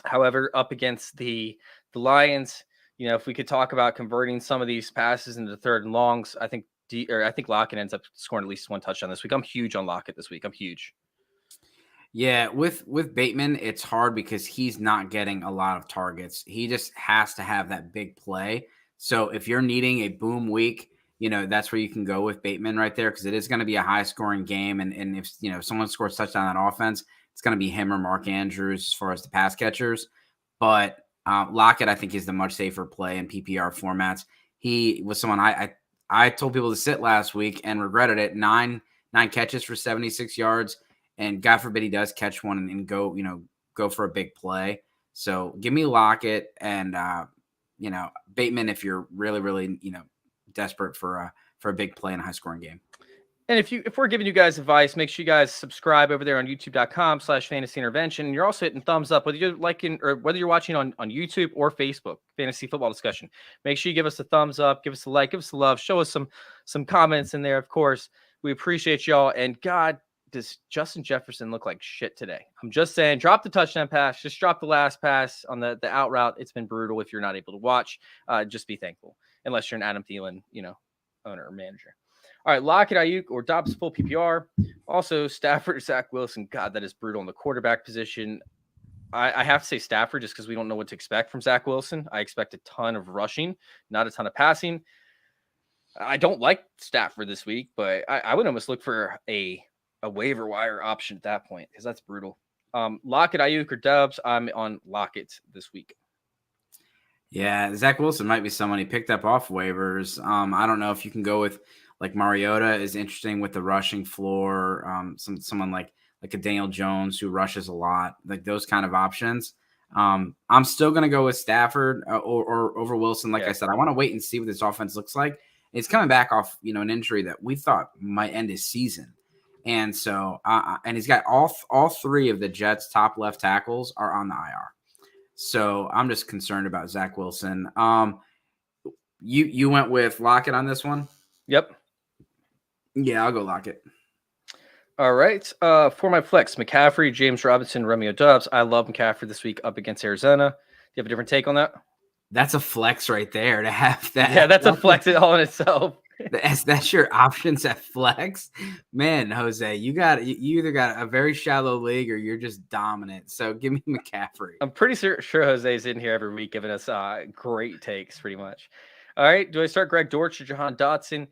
However, up against the Lions, You know, if we could talk about converting some of these passes into third and longs, I think Lockett ends up scoring at least one touchdown this week. I'm huge on Lockett this week. I'm huge. Yeah, with Bateman, it's hard because he's not getting a lot of targets. He just has to have that big play. So if you're needing a boom week, that's where you can go with Bateman right there, because it is going to be a high scoring game. And if someone scores touchdown on offense, it's going to be him or Mark Andrews as far as the pass catchers. But Lockett, I think, is the much safer play in PPR formats. He was someone I told people to sit last week and regretted it. Nine catches for 76 yards. And God forbid he does catch one and go for a big play. So give me Lockett and Bateman if you're really, really desperate for a big play in a high scoring game. And if we're giving you guys advice, make sure you guys subscribe over there on youtube.com/fantasy intervention. And you're also hitting thumbs up, whether you're liking or whether you're watching on YouTube or Facebook, Fantasy Football Discussion. Make sure you give us a thumbs up, give us a like, give us a love, show us some comments in there. Of course, we appreciate y'all. And God, does Justin Jefferson look like shit today? I'm just saying, drop the touchdown pass, just drop the last pass on the out route. It's been brutal. If you're not able to watch, just be thankful, unless you're an Adam Thielen, owner or manager. All right, Lockett, Ayuk, or Dobbs full PPR. Also, Stafford, Zach Wilson. God, that is brutal in the quarterback position. I have to say Stafford just because we don't know what to expect from Zach Wilson. I expect a ton of rushing, not a ton of passing. I don't like Stafford this week, but I would almost look for a waiver wire option at that point because that's brutal. Lockett, Ayuk, or Dobbs. I'm on Lockett this week. Yeah, Zach Wilson might be someone he picked up off waivers. I don't know if you can go with like Mariota is interesting with the rushing floor. Someone like a Daniel Jones who rushes a lot, like those kind of options. I'm still going to go with Stafford or over Wilson. Like I said, I want to wait and see what this offense looks like. It's coming back off, an injury that we thought might end his season. And so, and he's got all three of the Jets' top left tackles are on the IR. So I'm just concerned about Zach Wilson. You went with Lockett on this one? Yep. Yeah, I'll go Lockett. All right. For my flex, McCaffrey, James Robinson, Romeo Doubs. I love McCaffrey this week up against Arizona. Do you have a different take on that? That's a flex right there to have that. Yeah, that's a flex all in itself. That's your options at flex, man. Jose, you either got a very shallow league or you're just dominant. So give me McCaffrey. I'm pretty sure Jose's in here every week giving us great takes, pretty much. All right, do I start Greg Dorch or Jahan Dotson?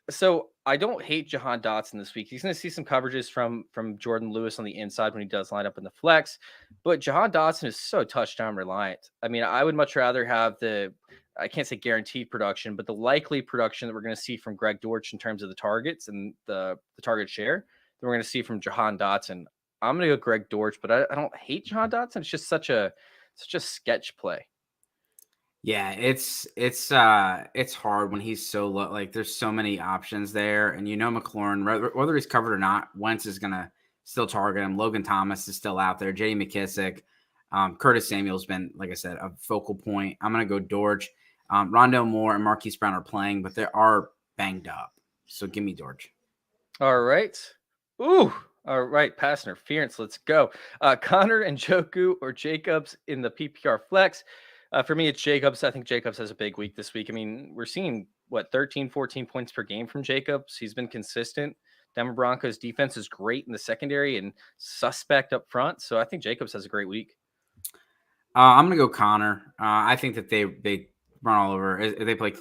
So I don't hate Jahan Dotson this week. He's going to see some coverages from Jordan Lewis on the inside when he does line up in the flex. But Jahan Dotson is so touchdown reliant. I mean, I would much rather have I can't say guaranteed production, but the likely production that we're going to see from Greg Dortch in terms of the targets and the target share that we're going to see from Jahan Dotson. I'm going to go Greg Dortch, but I don't hate Jahan Dotson. It's just such a sketch play. Yeah, it's hard when he's so low. Like there's so many options there, and McLaurin, whether he's covered or not, Wentz is gonna still target him. Logan Thomas is still out there. J.D. McKissick, Curtis Samuel's been, like I said, a focal point. I'm gonna go Dorch. Rondale Moore and Marquis Brown are playing, but they are banged up. So give me Dorch. All right. Ooh. All right. Pass interference. Let's go. Connor and Njoku or Jacobs in the PPR flex. For me, it's Jacobs. I think Jacobs has a big week this week. I mean, we're seeing 13, 14 points per game from Jacobs. He's been consistent. Denver Broncos defense is great in the secondary and suspect up front. So I think Jacobs has a great week. I'm going to go Connor. I think that they run all over. They play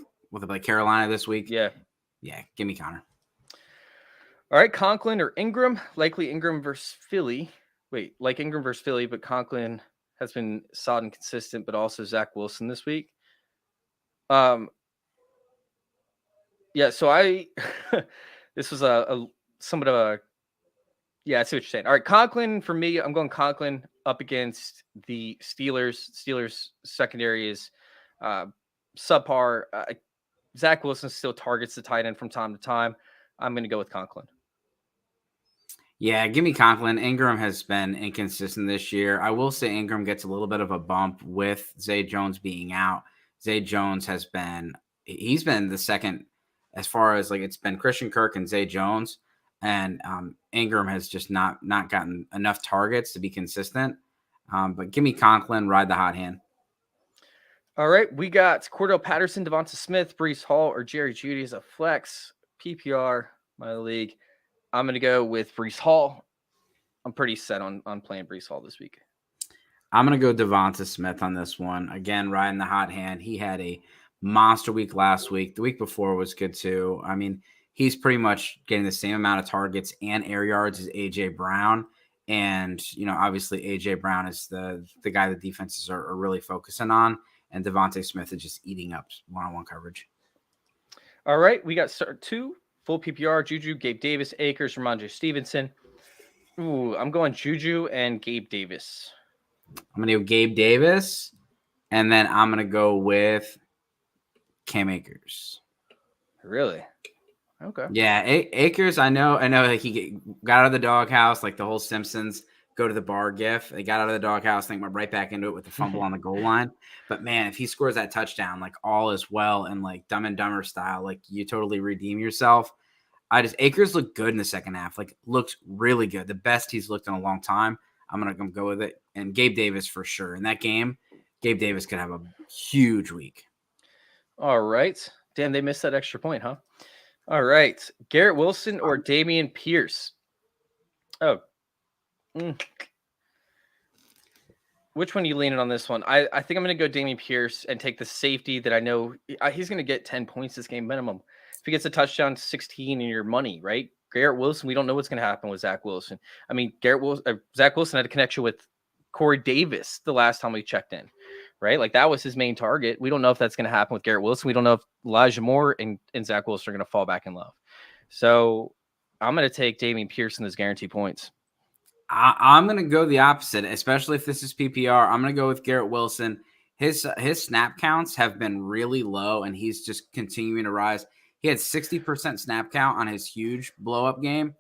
Carolina this week. Yeah. Give me Connor. All right. Conklin or Ingram, likely Ingram versus Philly. Ingram versus Philly, but Conklin has been solid and consistent, but also Zach Wilson this week. So this was somewhat of a, I see what you're saying. All right, Conklin for me, I'm going Conklin up against the Steelers. Steelers secondary is subpar. Zach Wilson still targets the tight end from time to time. I'm going to go with Conklin. Yeah, give me Conklin. Ingram has been inconsistent this year. I will say Ingram gets a little bit of a bump with Zay Jones being out. Zay Jones he's been the second as far as it's been Christian Kirk and Zay Jones. And Ingram has just not gotten enough targets to be consistent. But give me Conklin, ride the hot hand. All right, we got Cordell Patterson, Devonta Smith, Breece Hall, or Jerry Jeudy as a flex. PPR, my league. I'm going to go with Breece Hall. I'm pretty set on playing Breece Hall this week. I'm going to go Devonta Smith on this one. Again, riding the hot hand. He had a monster week last week. The week before was good too. I mean, he's pretty much getting the same amount of targets and air yards as A.J. Brown. And, obviously A.J. Brown is the guy the defenses are really focusing on. And Devonta Smith is just eating up one-on-one coverage. All right, we got 2 full PPR, Juju, Gabe Davis, Akers, Ramondre Stevenson. Ooh, I'm going Juju and Gabe Davis. I'm going to go Gabe Davis, and then I'm going to go with Cam Akers. Really? Okay. Yeah, Akers, I know like he got out of the doghouse, like the whole Simpsons go to the bar gif. They got out of the doghouse, think went right back into it with the fumble on the goal line. But man, if he scores that touchdown, like all is well, and like Dumb and Dumber style, like you totally redeem yourself. Akers looked good in the second half, like looked really good, the best he's looked in a long time. I'm gonna go with it, and Gabe Davis for sure in that game. Gabe Davis could have a huge week. All right, damn, they missed that extra point, huh? All right, Garrett Wilson or Damien Pierce. Oh. Which one are you leaning on this one? I think I'm going to go Damien Pierce and take the safety that I know he's going to get 10 points this game minimum. If he gets a touchdown, 16 in your money, right? Garrett Wilson, we don't know what's going to happen with Zach Wilson. I mean, Zach Wilson had a connection with Corey Davis the last time we checked in, right? Like that was his main target. We don't know if that's going to happen with Garrett Wilson. We don't know if Elijah Moore and Zach Wilson are going to fall back in love. So I'm going to take Damien Pierce in those guaranteed points. I'm going to go the opposite, especially if this is PPR. I'm going to go with Garrett Wilson. His snap counts have been really low, and he's just continuing to rise. He had 60% snap count on his huge blow-up game.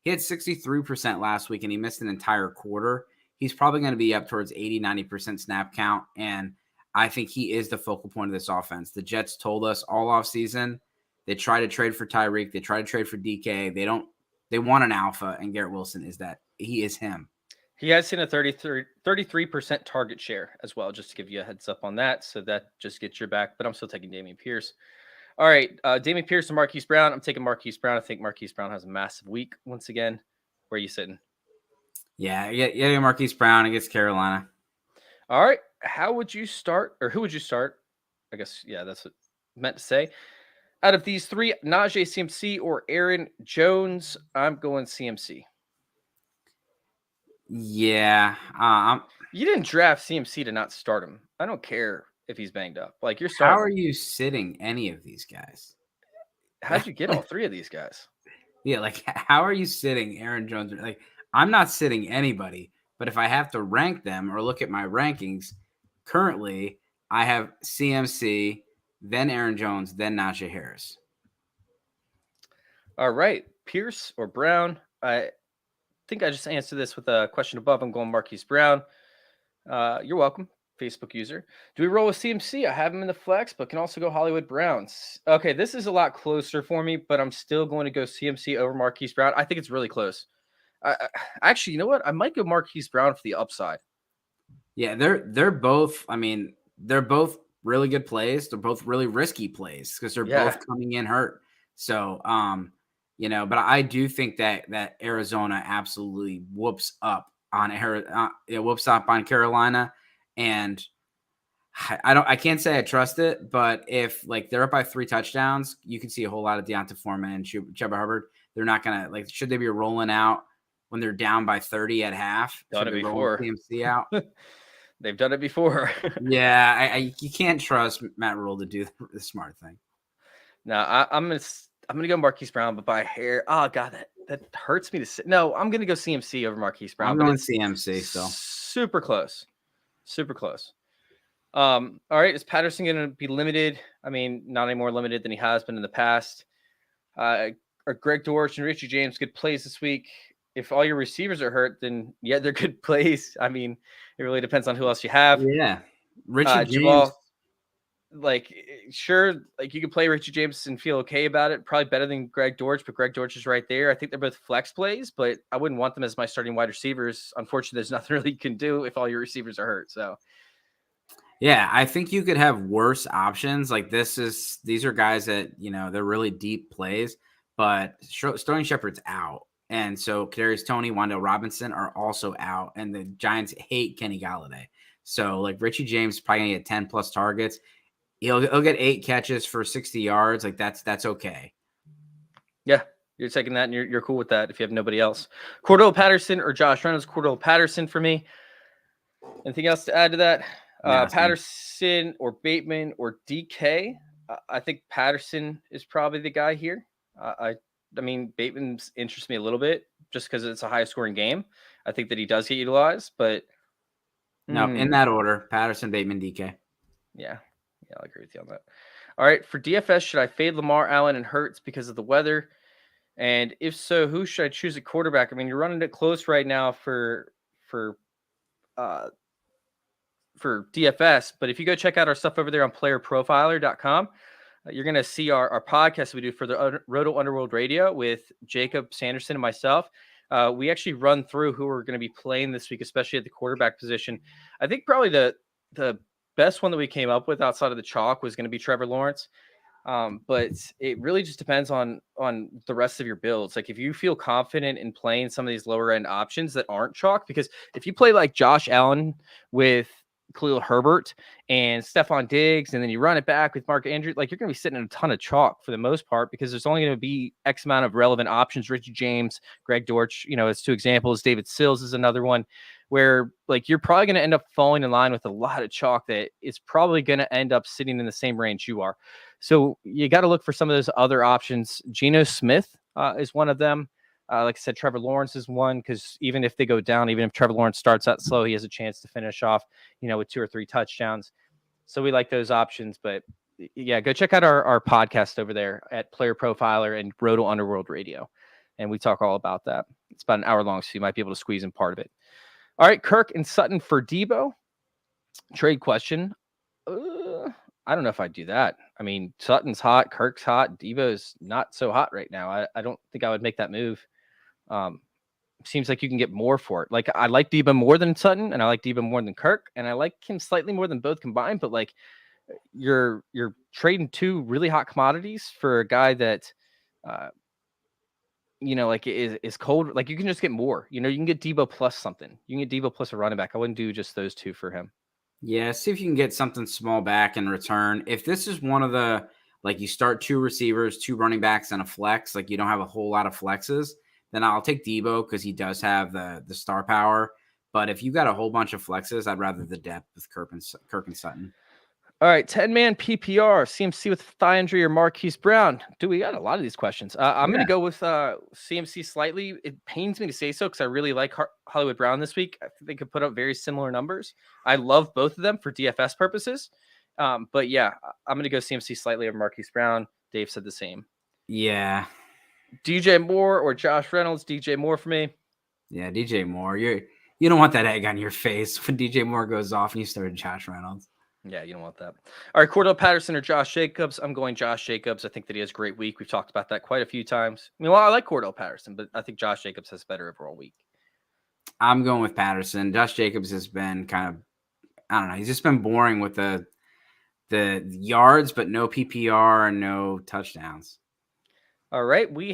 He had 63% last week, and he missed an entire quarter. He's probably going to be up towards 80, 90% snap count, and I think he is the focal point of this offense. The Jets told us all offseason they try to trade for Tyreek. They try to trade for DK. They want an alpha, and Garrett Wilson is that. He is him. He has seen a 33% target share as well, just to give you a heads up on that. So that just gets your back, but I'm still taking Damien Pierce. All right, Damien Pierce and Marquis Brown. I'm taking Marquis Brown. I think Marquis Brown has a massive week once again. Where are you sitting? Yeah, Marquis Brown against Carolina. All right, how would you start, or who would you start? I guess, yeah, that's what I meant to say. Out of these 3, Najee CMC or Aaron Jones, I'm going CMC. Yeah. You didn't draft CMC to not start him. I don't care if he's banged up. Like you're starting. How are you sitting any of these guys? How'd you get all 3 of these guys? Yeah, like how are you sitting Aaron Jones? Like I'm not sitting anybody, but if I have to rank them or look at my rankings, currently I have CMC, then Aaron Jones, then Najee Harris. All right, Pierce or Brown? I think I just answered this with a question above. I'm going Marquis Brown. You're welcome, Facebook user. Do we roll with CMC? I have him in the flex, but can also go Hollywood Browns. Okay, this is a lot closer for me, but I'm still going to go CMC over Marquis Brown. I think it's really close. Actually, you know what? I might go Marquis Brown for the upside. Yeah, they're both. I mean, they're both really good plays. They're both really risky plays because they're both coming in hurt. So, but I do think that Arizona absolutely whoops up on Carolina, and I can't say I trust it, but if like they're up by 3 touchdowns, you can see a whole lot of Deonta Foreman and Chuba Hubbard. They're not gonna should they be rolling out when they're down by 30 at half? Done it before. CMC out. They've done it before. Yeah, you can't trust Matt Rule to do the smart thing. No, I'm gonna go Marquis Brown, but by a hair. Oh god, that hurts me to say. No, I'm gonna go CMC over Marquis Brown. I'm going CMC still. Super close. All right, is Patterson gonna be limited? I mean, not any more limited than he has been in the past. Are Greg Dorch and Richie James good plays this week? If all your receivers are hurt, then yeah, they're good plays. I mean, it really depends on who else you have. Yeah, Richie James. Jamaal, sure, you can play Richie James and feel okay about it. Probably better than Greg Dorch, but Greg Dorch is right there. I think they're both flex plays, but I wouldn't want them as my starting wide receivers. Unfortunately, there's nothing really you can do if all your receivers are hurt. So, Yeah, I think you could have worse options. Like these are guys that, they're really deep plays, but Sterling Shepard's out. And so Kadarius Toney, Wan'Dale Robinson are also out. And the Giants hate Kenny Galladay. So like Richie James is probably gonna get 10 plus targets. He'll get 8 catches for 60 yards. Like that's okay. Yeah, you're taking that and you're cool with that if you have nobody else. Cordell Patterson or Josh Reynolds. Cordell Patterson for me. Anything else to add to that? Patterson or Bateman or DK. I think Patterson is probably the guy here. I mean, Bateman interests me a little bit just because it's a high scoring game. I think that he does get utilized, but no, in that order: Patterson, Bateman, DK. Yeah, I'll agree with you on that. All right, for DFS, should I fade Lamar, Allen, and Hurts because of the weather? And if so, who should I choose at quarterback? I mean, you're running it close right now for DFS, but if you go check out our stuff over there on playerprofiler.com, you're going to see our podcast we do for the Roto Underworld Radio with Jacob Sanderson and myself. We actually run through who we're going to be playing this week, especially at the quarterback position. I think probably the best one that we came up with outside of the chalk was going to be Trevor Lawrence. But it really just depends on the rest of your builds. Like if you feel confident in playing some of these lower end options that aren't chalk, because if you play like Josh Allen with Khalil Herbert and Stephon Diggs, and then you run it back with Mark Andrews, like you're going to be sitting in a ton of chalk for the most part, because there's only going to be X amount of relevant options. Richie James, Greg Dorch, as 2 examples. David Sills is another one where like you're probably going to end up falling in line with a lot of chalk that is probably going to end up sitting in the same range you are. So you got to look for some of those other options. Geno Smith is one of them. Like I said, Trevor Lawrence is one, because even if they go down, even if Trevor Lawrence starts out slow, he has a chance to finish off, with 2 or 3 touchdowns. So we like those options. But yeah, go check out our podcast over there at Player Profiler and Roto Underworld Radio. And we talk all about that. It's about an hour long, so you might be able to squeeze in part of it. All right, Kirk and Sutton for Debo. Trade question. I don't know if I'd do that. I mean, Sutton's hot, Kirk's hot, Debo's not so hot right now. I don't think I would make that move. Seems like you can get more for it. Like I like Debo more than Sutton, and I like Debo more than Kirk, and I like him slightly more than both combined. But like you're trading 2 really hot commodities for a guy that, like is cold. Like you can just get more. You can get Debo plus something. You can get Debo plus a running back. I wouldn't do just those 2 for him. Yeah, see if you can get something small back in return. If this is one of the, like you start 2 receivers, 2 running backs, and a flex, like you don't have a whole lot of flexes, then I'll take Debo because he does have the star power. But if you got a whole bunch of flexes, I'd rather the depth with Kirk and Sutton. All right, 10-man PPR, CMC with thigh injury or Marquis Brown. We got a lot of these questions. I'm going to go with CMC slightly. It pains me to say so because I really like Hollywood Brown this week. I think they could put up very similar numbers. I love both of them for DFS purposes. But yeah, I'm going to go CMC slightly over Marquis Brown. Dave said the same. Yeah. DJ Moore or Josh Reynolds. DJ Moore for me. Yeah, DJ Moore. You don't want that egg on your face when DJ Moore goes off and you start Josh Reynolds. Yeah, you don't want that. All right, Cordell Patterson or Josh Jacobs. I'm going Josh Jacobs. I think that he has a great week. We've talked about that quite a few times. I mean, I like Cordell Patterson, but I think Josh Jacobs has a better overall week. I'm going with Patterson. Josh Jacobs has been kind of, I don't know, he's just been boring with the yards, but no PPR and no touchdowns. All right, we're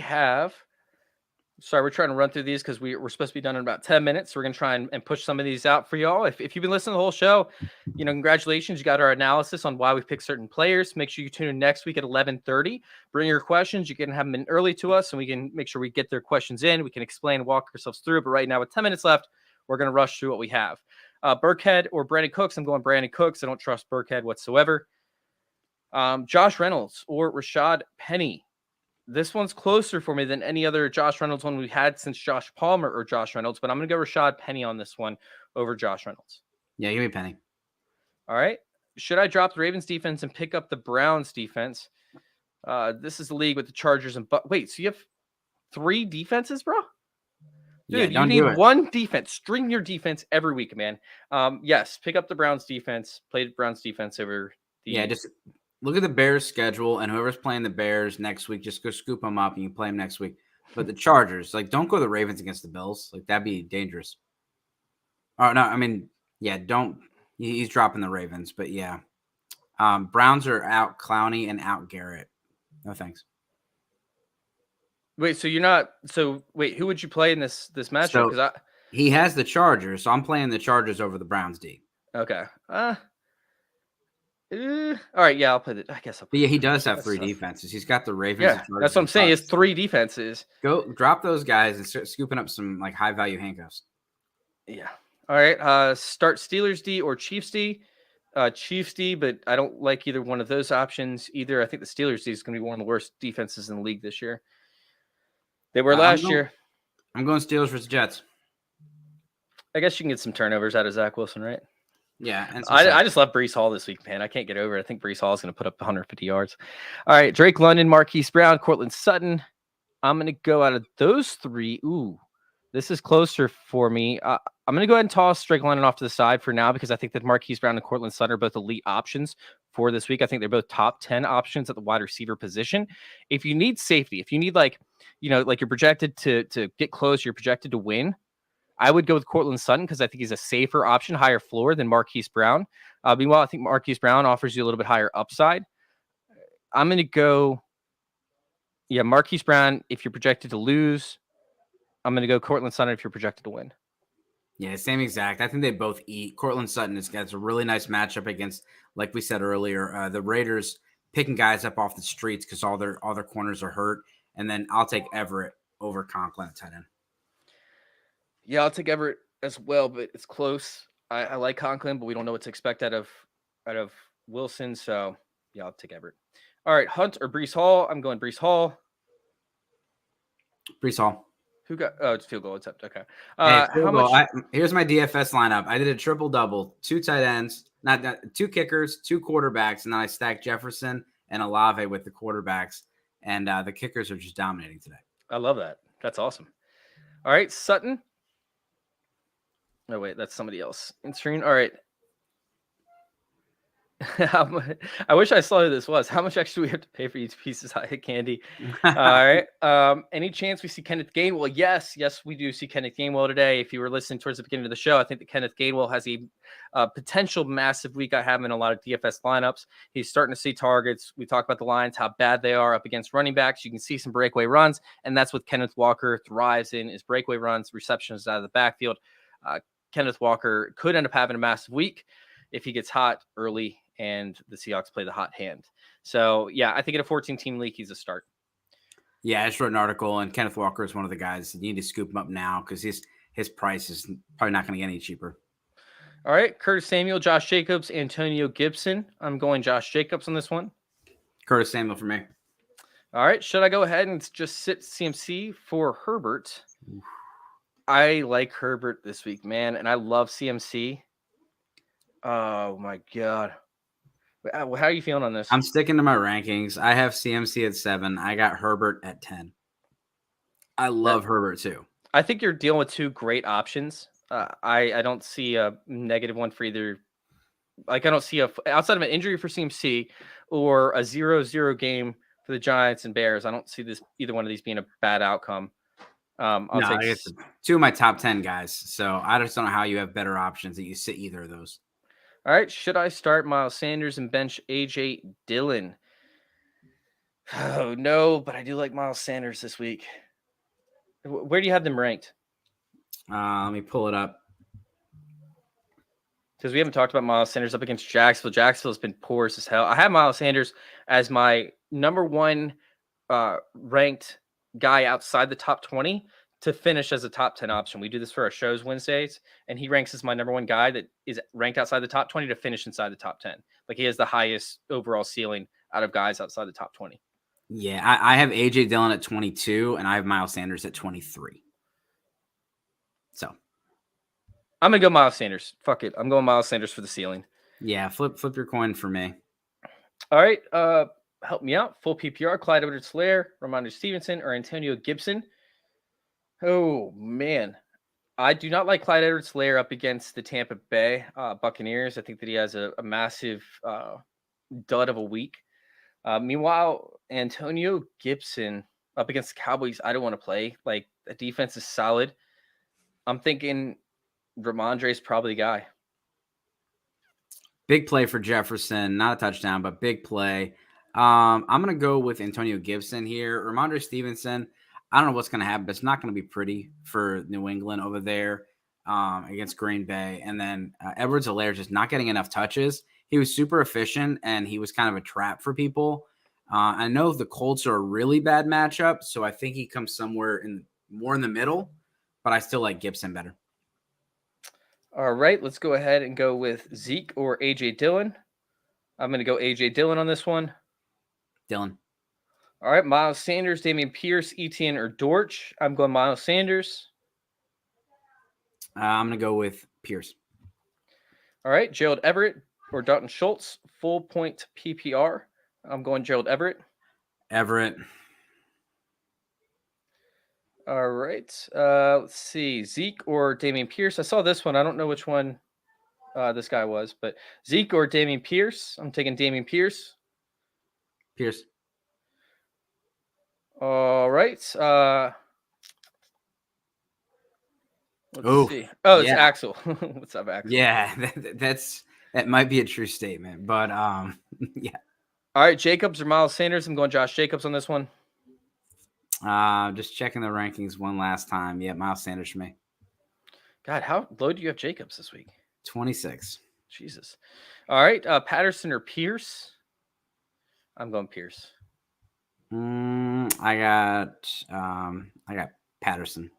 trying to run through these because we're supposed to be done in about 10 minutes. So we're going to try and push some of these out for y'all. If you've been listening to the whole show, congratulations. You got our analysis on why we picked certain players. Make sure you tune in next week at 11:30. Bring your questions. You can have them in early to us, and we can make sure we get their questions in. We can explain, walk ourselves through. But right now, with 10 minutes left, we're going to rush through what we have. Burkhead or Brandon Cooks. I'm going Brandon Cooks. I don't trust Burkhead whatsoever. Josh Reynolds or Rashad Penny. This one's closer for me than any other Josh Reynolds one we've had since Josh Palmer or Josh Reynolds, but I'm going to go Rashad Penny on this one over Josh Reynolds. Yeah, give me Penny. All right. Should I drop the Ravens defense and pick up the Browns defense? This is the league with the Chargers and wait, so you have 3 defenses, bro? Dude, you need one defense. String your defense every week, man. Yes, pick up the Browns defense. Play the Browns defense over the... Yeah, just look at the Bears schedule, and whoever's playing the Bears next week, just go scoop them up, and you play them next week. But the Chargers, don't go the Ravens against the Bills. That'd be dangerous. Oh, no, I mean, yeah, don't He's dropping the Ravens, but yeah. Browns are out Clowney and out Garrett. No thanks. Wait, so you're not? So wait, who would you play in this matchup? So he has the Chargers, so I'm playing the Chargers over the Browns D. Okay. All right, yeah, I'll play the. I guess I'll. But yeah, he does have three defenses. He's got the Ravens. Yeah, the Chargers, that's what I'm saying. It's 3 defenses. Go drop those guys and start scooping up some like high value handcuffs. Yeah. All right. Start Steelers D or Chiefs D. Chiefs D, but I don't like either one of those options either. I think the Steelers D is going to be one of the worst defenses in the league this year. They were last year. I'm going Steelers versus Jets. I guess you can get some turnovers out of Zach Wilson, right? Yeah. And I just love Breece Hall this week, man. I can't get over it. I think Breece Hall is going to put up 150 yards. All right. Drake London, Marquis Brown, Cortland Sutton. I'm going to go out of those 3. Ooh, this is closer for me. I'm going to go ahead and toss Drake London off to the side for now because I think that Marquis Brown and Cortland Sutton are both elite options for this week. I think they're both top 10 options at the wide receiver position. If you need safety, if you need like you're projected to get close, you're projected to win, I would go with Cortland Sutton because I think he's a safer option, higher floor than Marquis Brown. Meanwhile, I think Marquis Brown offers you a little bit higher upside. I'm going to go, Marquis Brown if you're projected to lose. I'm going to go Cortland Sutton if you're projected to win. Yeah, same exact. I think they both eat. Cortland Sutton has got a really nice matchup against, like we said earlier, the Raiders picking guys up off the streets because all their corners are hurt. And then I'll take Everett over Conklin at tight end. Yeah, I'll take Everett as well, but it's close. I like Conklin, but we don't know what to expect out of Wilson. So yeah, I'll take Everett. All right, Hunt or Breece Hall? I'm going Breece Hall. Breece Hall. Who got? Oh, it's field goal attempt. Okay. How much? Here's my DFS lineup. I did a triple double, 2 tight ends, not 2 kickers, 2 quarterbacks, and then I stacked Jefferson and Olave with the quarterbacks, and the kickers are just dominating today. I love that. That's awesome. All right, Sutton. Oh wait, that's somebody else. In screen. All right. I wish I saw who this was. How much extra do we have to pay for each piece of hot hit candy? All right. Any chance we see Kenneth Gainwell? Yes, we do see Kenneth Gainwell today. If you were listening towards the beginning of the show, I think that Kenneth Gainwell has a potential massive week. I have him in a lot of DFS lineups. He's starting to see targets. We talk about the Lions, how bad they are up against running backs. You can see some breakaway runs, and that's what Kenneth Walker thrives in is breakaway runs, receptions out of the backfield. Kenneth Walker could end up having a massive week if he gets hot early and the Seahawks play the hot hand. So, yeah, I think in a 14-team league, he's a start. Yeah, I just wrote an article, and Kenneth Walker is one of the guys you need to scoop him up now because his price is probably not going to get any cheaper. All right, Curtis Samuel, Josh Jacobs, Antonio Gibson. I'm going Josh Jacobs on this one. Curtis Samuel for me. All right, should I go ahead and just sit CMC for Herbert? I like Herbert this week, man, and I love CMC. Oh, my God. How are you feeling on this? I'm sticking to my rankings. I have CMC at 7. I got Herbert at 10. I love Herbert too. I think you're dealing with 2 great options. I don't see a negative one for either. Like I don't see outside of an injury for CMC or a 0-0 game for the Giants and Bears. I don't see either one of these being a bad outcome. I'll take 2 of my top 10 guys. So I just don't know how you have better options that you sit either of those. All right, should I start Miles Sanders and bench AJ Dillon? Oh, no, but I do like Miles Sanders this week. Where do you have them ranked? Let me pull it up. Because we haven't talked about Miles Sanders up against Jacksonville. Jacksonville's been porous as hell. I have Miles Sanders as my number 1 ranked guy outside the top 20 to finish as a top 10 option. We do this for our shows Wednesdays, and he ranks as my number 1 guy that is ranked outside the top 20 to finish inside the top 10. Like he has the highest overall ceiling out of guys outside the top 20. Yeah, I have AJ Dillon at 22, and I have Miles Sanders at 23. So I'm gonna go Miles Sanders. Fuck it, I'm going Miles Sanders for the ceiling. Yeah, flip your coin for me. All right, help me out. Full PPR: Clyde Edwards-Helaire, Ramondre Stevenson, or Antonio Gibson. Oh, man. I do not like Clyde Edwards-Helaire up against the Tampa Bay Buccaneers. I think that he has a massive dud of a week. Meanwhile, Antonio Gibson up against the Cowboys, I don't want to play. Like, the defense is solid. I'm thinking Ramondre is probably the guy. Big play for Jefferson, not a touchdown, but big play. I'm going to go with Antonio Gibson here. Ramondre Stevenson, I don't know what's going to happen, but it's not going to be pretty for New England over there against Green Bay. And then Edwards-Helaire just not getting enough touches. He was super efficient, and he was kind of a trap for people. I know the Colts are a really bad matchup, so I think he comes somewhere more in the middle, but I still like Gibson better. All right, let's go ahead and go with Zeke or A.J. Dillon. I'm going to go A.J. Dillon on this one. Dillon. All right, Miles Sanders, Damien Pierce, Etienne, or Dorch. I'm going Miles Sanders. I'm going to go with Pierce. All right, Gerald Everett or Dalton Schultz, full point PPR. I'm going Gerald Everett. Everett. All right. Let's see. Zeke or Damien Pierce. I saw this one. I don't know which one this guy was, but Zeke or Damien Pierce. I'm taking Damien Pierce. Pierce. All right. Let's see. Oh, it's Axel. What's up, Axel? Yeah, that might be a true statement, but yeah. All right, Jacobs or Miles Sanders. I'm going Josh Jacobs on this one. Just checking the rankings one last time. Yeah, Miles Sanders for me. God, how low do you have Jacobs this week? 26. Jesus. All right, Patterson or Pierce. I'm going Pierce. I got Patterson.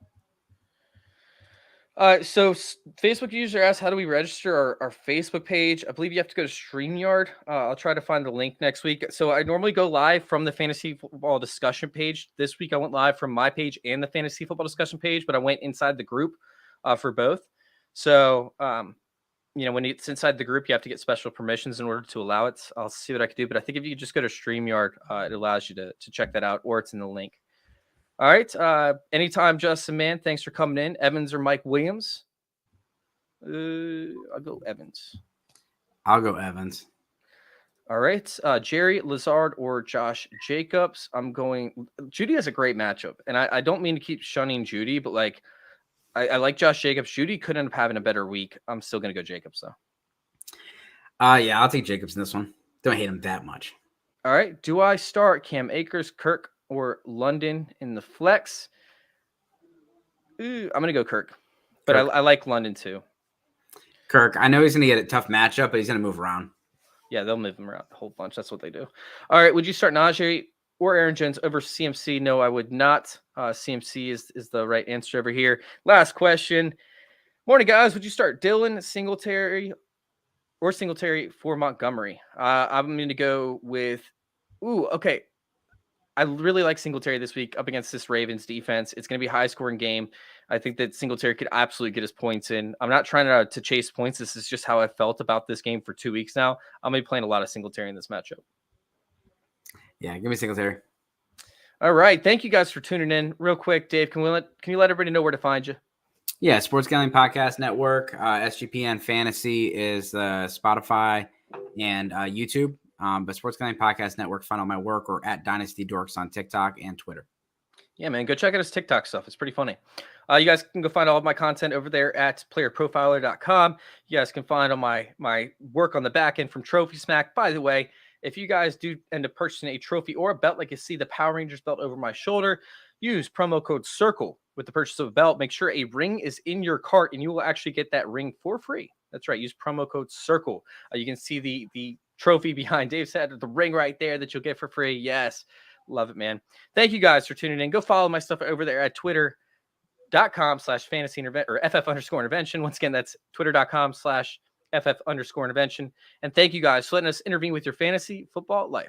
So Facebook user asked, how do we register our Facebook page? I believe you have to go to StreamYard. I'll try to find the link next week. So I normally go live from the fantasy football discussion page. This week I went live from my page and the fantasy football discussion page, but I went inside the group for both. So, when it's inside the group, you have to get special permissions in order to allow it. I'll see what I can do. But I think if you just go to StreamYard, it allows you to check that out, or it's in the link. All right. Anytime, Justin, man. Thanks for coming in. Evans or Mike Williams? I'll go Evans. I'll go Evans. All right. Jerry Lazard or Josh Jacobs? I'm going. Judy has a great matchup. And I don't mean to keep shunning Judy, but I like Josh Jacobs. Judy could end up having a better week. I'm still going to go Jacobs, though. Yeah, I'll take Jacobs in this one. Don't hate him that much. All right. Do I start Cam Akers, Kirk, or London in the flex? I'm going to go Kirk. But I like London, too. Kirk, I know he's going to get a tough matchup, but he's going to move around. Yeah, they'll move him around a whole bunch. That's what they do. All right. Would you start Najee or Aaron Jones over CMC? No, I would not. CMC is the right answer over here. Last question. Morning, guys. Would you start Dylan, Singletary for Montgomery? I'm going to go with okay. I really like Singletary this week up against this Ravens defense. It's going to be a high-scoring game. I think that Singletary could absolutely get his points in. I'm not trying to chase points. This is just how I felt about this game for 2 weeks now. I'm going to be playing a lot of Singletary in this matchup. Yeah, give me Singletary. All right. Thank you guys for tuning in. Real quick, Dave, can you let everybody know where to find you? Yeah, Sports Gambling Podcast Network. SGPN Fantasy is Spotify and YouTube. But Sports Gambling Podcast Network, find all my work, or at Dynasty Dorks on TikTok and Twitter. Yeah, man, go check out his TikTok stuff. It's pretty funny. You guys can go find all of my content over there at playerprofiler.com. You guys can find all my work on the back end from Trophy Smack. By the way, if you guys do end up purchasing a trophy or a belt, like you see the Power Rangers belt over my shoulder, use promo code CIRCLE with the purchase of a belt. Make sure a ring is in your cart, and you will actually get that ring for free. That's right. Use promo code CIRCLE. You can see the trophy behind Dave's head, the ring right there that you'll get for free. Yes. Love it, man. Thank you guys for tuning in. Go follow my stuff over there at twitter.com/fantasy or FF_intervention. Once again, that's twitter.com/FF_intervention. And thank you guys for letting us intervene with your fantasy football life.